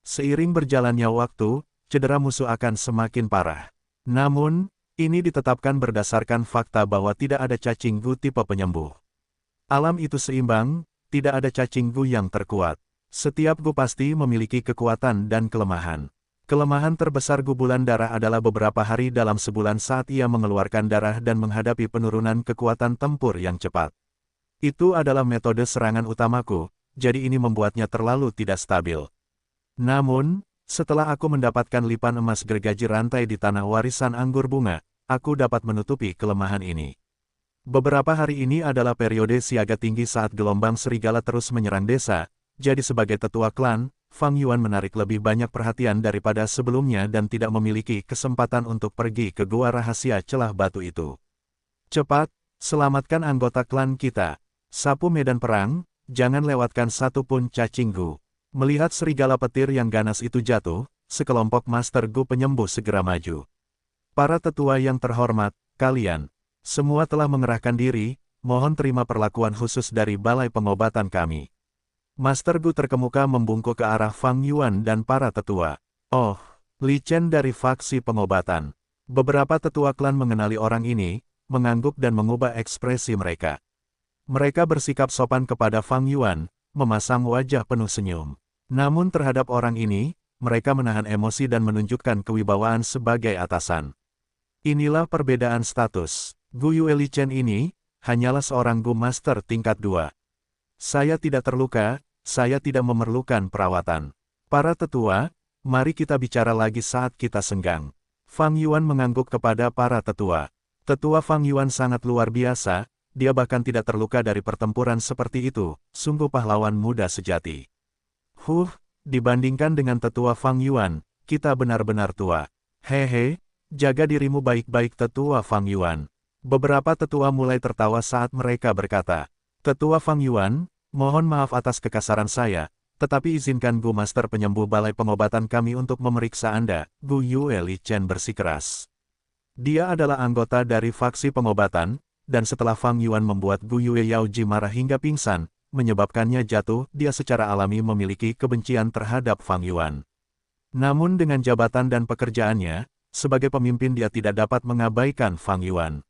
Seiring berjalannya waktu, cedera musuh akan semakin parah. Namun, ini ditetapkan berdasarkan fakta bahwa tidak ada cacinggu tipe penyembuh. Alam itu seimbang, tidak ada cacinggu yang terkuat. Setiap gu pasti memiliki kekuatan dan kelemahan. Kelemahan terbesar gubulan darah adalah beberapa hari dalam sebulan saat ia mengeluarkan darah dan menghadapi penurunan kekuatan tempur yang cepat. Itu adalah metode serangan utamaku, jadi ini membuatnya terlalu tidak stabil. Namun, setelah aku mendapatkan lipan emas gergaji rantai di tanah warisan anggur bunga, aku dapat menutupi kelemahan ini. Beberapa hari ini adalah periode siaga tinggi saat gelombang serigala terus menyerang desa, jadi sebagai tetua klan, Fang Yuan menarik lebih banyak perhatian daripada sebelumnya dan tidak memiliki kesempatan untuk pergi ke gua rahasia celah batu itu. Cepat, selamatkan anggota klan kita. Sapu medan perang, jangan lewatkan satu pun cacinggu. Melihat serigala petir yang ganas itu jatuh, sekelompok Master Gu penyembuh segera maju. Para tetua yang terhormat, kalian semua telah mengerahkan diri, mohon terima perlakuan khusus dari Balai Pengobatan kami. Master Gu terkemuka membungkuk ke arah Fang Yuan dan para tetua. Oh, Li Chen dari faksi pengobatan. Beberapa tetua klan mengenali orang ini, mengangguk dan mengubah ekspresi mereka. Mereka bersikap sopan kepada Fang Yuan, memasang wajah penuh senyum. Namun terhadap orang ini, mereka menahan emosi dan menunjukkan kewibawaan sebagai atasan. Inilah perbedaan status. Gu Yue Li Chen ini, hanyalah seorang Gu Master tingkat 2. Saya tidak terluka, saya tidak memerlukan perawatan. Para tetua, mari kita bicara lagi saat kita senggang. Fang Yuan mengangguk kepada para tetua. Tetua Fang Yuan sangat luar biasa, dia bahkan tidak terluka dari pertempuran seperti itu, sungguh pahlawan muda sejati. Dibandingkan dengan tetua Fang Yuan, kita benar-benar tua. Hehe, jaga dirimu baik-baik tetua Fang Yuan. Beberapa tetua mulai tertawa saat mereka berkata, Tetua Fang Yuan, mohon maaf atas kekasaran saya, tetapi izinkan Gu Master penyembuh Balai Pengobatan kami untuk memeriksa Anda, Gu Yue Li Chen bersikeras. Dia adalah anggota dari faksi pengobatan, dan setelah Fang Yuan membuat Gu Yue Yaoji marah hingga pingsan, menyebabkannya jatuh, dia secara alami memiliki kebencian terhadap Fang Yuan. Namun dengan jabatan dan pekerjaannya, sebagai pemimpin dia tidak dapat mengabaikan Fang Yuan.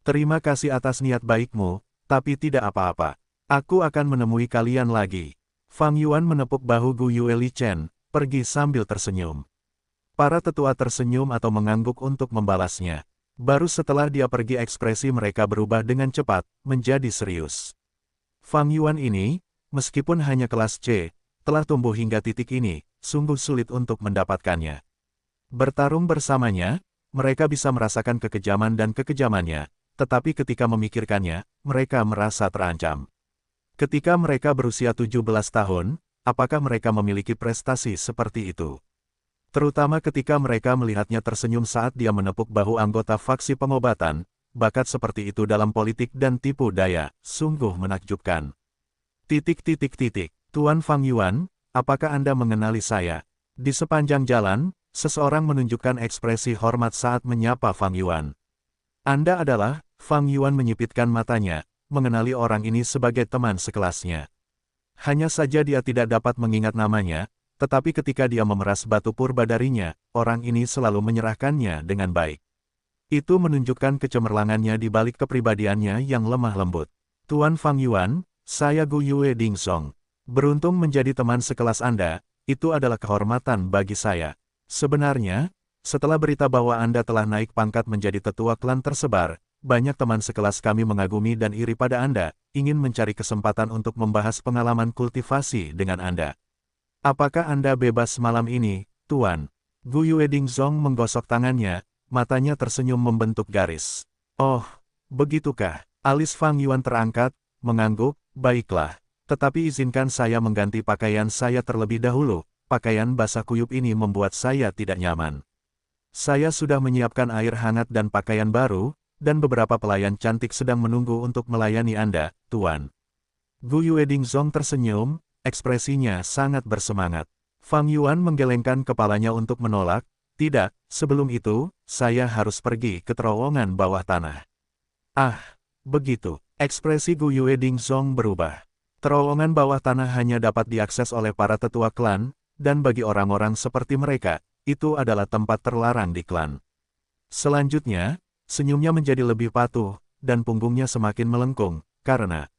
Terima kasih atas niat baikmu, tapi tidak apa-apa. Aku akan menemui kalian lagi. Fang Yuan menepuk bahu Gu Yue Li Chen, pergi sambil tersenyum. Para tetua tersenyum atau mengangguk untuk membalasnya. Baru setelah dia pergi ekspresi mereka berubah dengan cepat, menjadi serius. Fang Yuan ini, meskipun hanya kelas C, telah tumbuh hingga titik ini, sungguh sulit untuk mendapatkannya. Bertarung bersamanya, mereka bisa merasakan kekejaman dan kekejamannya, tetapi ketika memikirkannya, mereka merasa terancam. Ketika mereka berusia 17 tahun, apakah mereka memiliki prestasi seperti itu? Terutama ketika mereka melihatnya tersenyum saat dia menepuk bahu anggota faksi pengobatan, bakat seperti itu dalam politik dan tipu daya, sungguh menakjubkan. Tuan Fang Yuan, apakah Anda mengenali saya? Di sepanjang jalan, seseorang menunjukkan ekspresi hormat saat menyapa Fang Yuan. Anda adalah, Fang Yuan menyipitkan matanya, mengenali orang ini sebagai teman sekelasnya. Hanya saja dia tidak dapat mengingat namanya, tetapi ketika dia memeras batu purba darinya, orang ini selalu menyerahkannya dengan baik. Itu menunjukkan kecemerlangannya di balik kepribadiannya yang lemah lembut. Tuan Fang Yuan, saya Gu Yue Dingsong. Beruntung menjadi teman sekelas Anda, itu adalah kehormatan bagi saya. Sebenarnya, setelah berita bahwa Anda telah naik pangkat menjadi tetua klan tersebar, banyak teman sekelas kami mengagumi dan iri pada Anda, ingin mencari kesempatan untuk membahas pengalaman kultivasi dengan Anda. Apakah Anda bebas malam ini, Tuan? Gu Yue Dingzong menggosok tangannya, matanya tersenyum membentuk garis. Oh, begitukah? Alis Fang Yuan terangkat, mengangguk, baiklah. Tetapi izinkan saya mengganti pakaian saya terlebih dahulu, pakaian basah kuyup ini membuat saya tidak nyaman. Saya sudah menyiapkan air hangat dan pakaian baru, dan beberapa pelayan cantik sedang menunggu untuk melayani Anda, Tuan. Gu Yue Dingzong tersenyum, ekspresinya sangat bersemangat. Fang Yuan menggelengkan kepalanya untuk menolak, tidak, sebelum itu, saya harus pergi ke terowongan bawah tanah. Ah, begitu, ekspresi Gu Yue Dingzong berubah. Terowongan bawah tanah hanya dapat diakses oleh para tetua klan, dan bagi orang-orang seperti mereka, itu adalah tempat terlarang di klan. Selanjutnya, senyumnya menjadi lebih patuh, dan punggungnya semakin melengkung, karena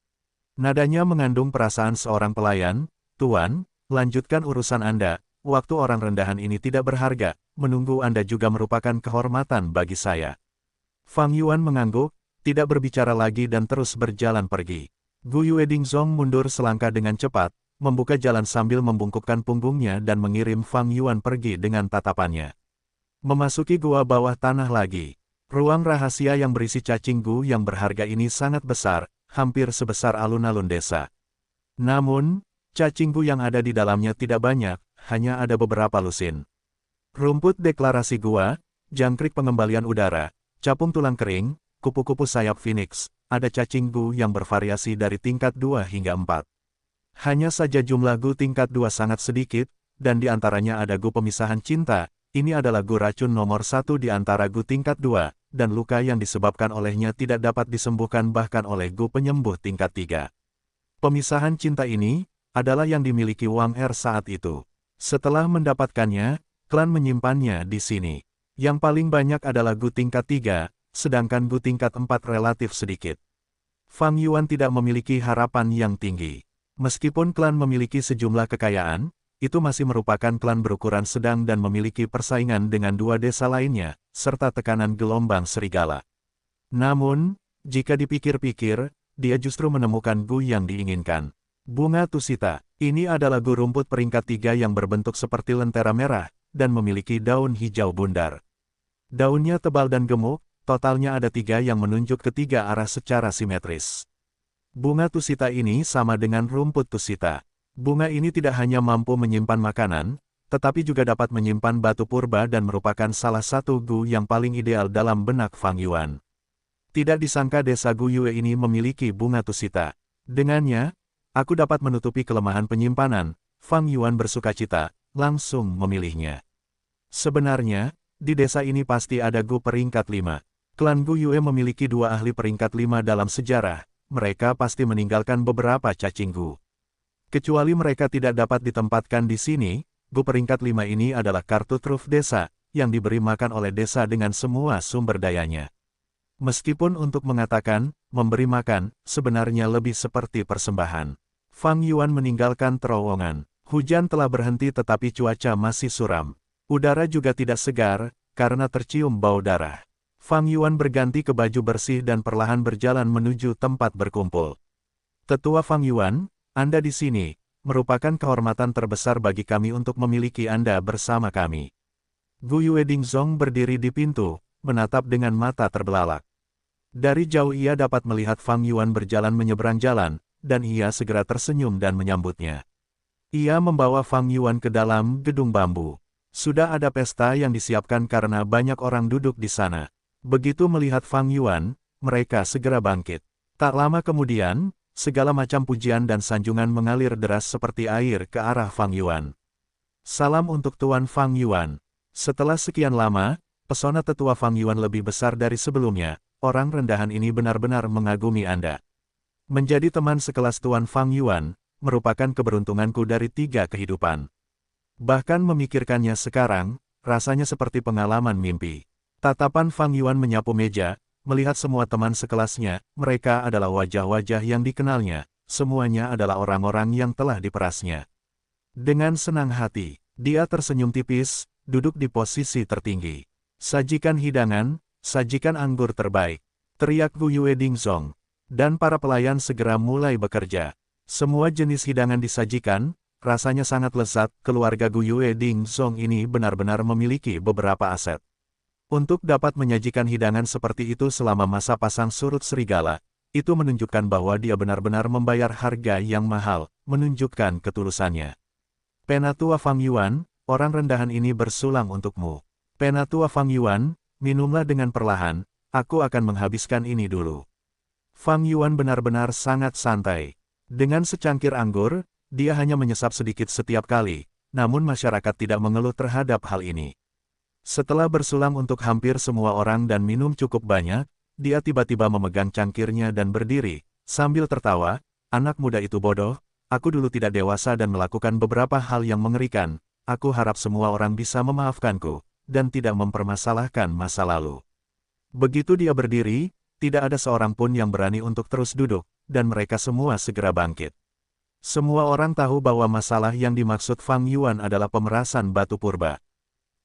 nadanya mengandung perasaan seorang pelayan. Tuan, lanjutkan urusan Anda, waktu orang rendahan ini tidak berharga, menunggu Anda juga merupakan kehormatan bagi saya. Fang Yuan mengangguk, tidak berbicara lagi dan terus berjalan pergi. Gu Yue Dingzong mundur selangkah dengan cepat, membuka jalan sambil membungkukkan punggungnya dan mengirim Fang Yuan pergi dengan tatapannya. Memasuki gua bawah tanah lagi. Ruang rahasia yang berisi cacing gu yang berharga ini sangat besar, hampir sebesar alun-alun desa. Namun, cacing gu yang ada di dalamnya tidak banyak, hanya ada beberapa lusin. Rumput deklarasi gua, jangkrik pengembalian udara, capung tulang kering, kupu-kupu sayap phoenix, ada cacing gu yang bervariasi dari tingkat 2 hingga 4. Hanya saja jumlah gu tingkat 2 sangat sedikit, dan di antaranya ada gu pemisahan cinta. Ini adalah gu racun nomor 1 di antara gu tingkat 2, dan luka yang disebabkan olehnya tidak dapat disembuhkan bahkan oleh Gu penyembuh tingkat 3. Pemisahan cinta ini adalah yang dimiliki Wang Er saat itu. Setelah mendapatkannya, klan menyimpannya di sini. Yang paling banyak adalah Gu tingkat 3, sedangkan Gu tingkat 4 relatif sedikit. Fang Yuan tidak memiliki harapan yang tinggi. Meskipun klan memiliki sejumlah kekayaan, itu masih merupakan klan berukuran sedang dan memiliki persaingan dengan 2 desa lainnya, serta tekanan gelombang serigala. Namun, jika dipikir-pikir, dia justru menemukan Gu yang diinginkan. Bunga Tusita, ini adalah Gu rumput peringkat 3 yang berbentuk seperti lentera merah, dan memiliki daun hijau bundar. Daunnya tebal dan gemuk, totalnya ada 3 yang menunjuk ke 3 arah secara simetris. Bunga Tusita ini sama dengan rumput Tusita. Bunga ini tidak hanya mampu menyimpan makanan, tetapi juga dapat menyimpan batu purba dan merupakan salah satu Gu yang paling ideal dalam benak Fang Yuan. Tidak disangka desa Gu Yue ini memiliki bunga Tusita. Dengannya, aku dapat menutupi kelemahan penyimpanan. Fang Yuan bersukacita, langsung memilihnya. Sebenarnya, di desa ini pasti ada Gu peringkat 5. Klan Gu Yue memiliki 2 ahli peringkat 5 dalam sejarah. Mereka pasti meninggalkan beberapa cacing Gu. Kecuali mereka tidak dapat ditempatkan di sini, Gu peringkat 5 ini adalah kartu truf desa, yang diberi makan oleh desa dengan semua sumber dayanya. Meskipun untuk mengatakan, memberi makan, sebenarnya lebih seperti persembahan. Fang Yuan meninggalkan terowongan. Hujan telah berhenti tetapi cuaca masih suram. Udara juga tidak segar, karena tercium bau darah. Fang Yuan berganti ke baju bersih dan perlahan berjalan menuju tempat berkumpul. Tetua Fang Yuan, Anda di sini, merupakan kehormatan terbesar bagi kami untuk memiliki Anda bersama kami. Gu Yue Dingzong berdiri di pintu, menatap dengan mata terbelalak. Dari jauh ia dapat melihat Fang Yuan berjalan menyeberang jalan, dan ia segera tersenyum dan menyambutnya. Ia membawa Fang Yuan ke dalam gedung bambu. Sudah ada pesta yang disiapkan karena banyak orang duduk di sana. Begitu melihat Fang Yuan, mereka segera bangkit. Tak lama kemudian, segala macam pujian dan sanjungan mengalir deras seperti air ke arah Fang Yuan. Salam untuk Tuan Fang Yuan. Setelah sekian lama, pesona tetua Fang Yuan lebih besar dari sebelumnya. Orang rendahan ini benar-benar mengagumi Anda. Menjadi teman sekelas Tuan Fang Yuan, merupakan keberuntunganku dari 3 kehidupan. Bahkan memikirkannya sekarang, rasanya seperti pengalaman mimpi. Tatapan Fang Yuan menyapu meja, melihat semua teman sekelasnya, mereka adalah wajah-wajah yang dikenalnya, semuanya adalah orang-orang yang telah diperasnya. Dengan senang hati, dia tersenyum tipis, duduk di posisi tertinggi. Sajikan hidangan, sajikan anggur terbaik, teriak Gu Yue Dingzong. Dan para pelayan segera mulai bekerja. Semua jenis hidangan disajikan, rasanya sangat lezat. Keluarga Gu Yue Dingzong ini benar-benar memiliki beberapa aset. Untuk dapat menyajikan hidangan seperti itu selama masa pasang surut serigala, itu menunjukkan bahwa dia benar-benar membayar harga yang mahal, menunjukkan ketulusannya. Penatua Fang Yuan, orang rendahan ini bersulang untukmu. Penatua Fang Yuan, minumlah dengan perlahan, aku akan menghabiskan ini dulu. Fang Yuan benar-benar sangat santai. Dengan secangkir anggur, dia hanya menyesap sedikit setiap kali, namun masyarakat tidak mengeluh terhadap hal ini. Setelah bersulang untuk hampir semua orang dan minum cukup banyak, dia tiba-tiba memegang cangkirnya dan berdiri, sambil tertawa, anak muda itu bodoh, aku dulu tidak dewasa dan melakukan beberapa hal yang mengerikan, aku harap semua orang bisa memaafkanku, dan tidak mempermasalahkan masa lalu. Begitu dia berdiri, tidak ada seorang pun yang berani untuk terus duduk, dan mereka semua segera bangkit. Semua orang tahu bahwa masalah yang dimaksud Fang Yuan adalah pemerasan batu purba.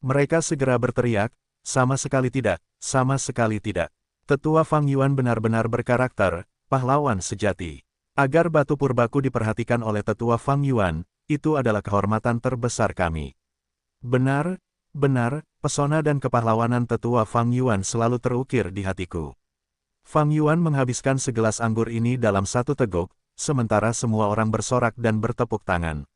Mereka segera berteriak, sama sekali tidak, sama sekali tidak. Tetua Fang Yuan benar-benar berkarakter, pahlawan sejati. Agar batu purbaku diperhatikan oleh Tetua Fang Yuan, itu adalah kehormatan terbesar kami. Benar, benar, pesona dan kepahlawanan Tetua Fang Yuan selalu terukir di hatiku. Fang Yuan menghabiskan segelas anggur ini dalam satu teguk, sementara semua orang bersorak dan bertepuk tangan.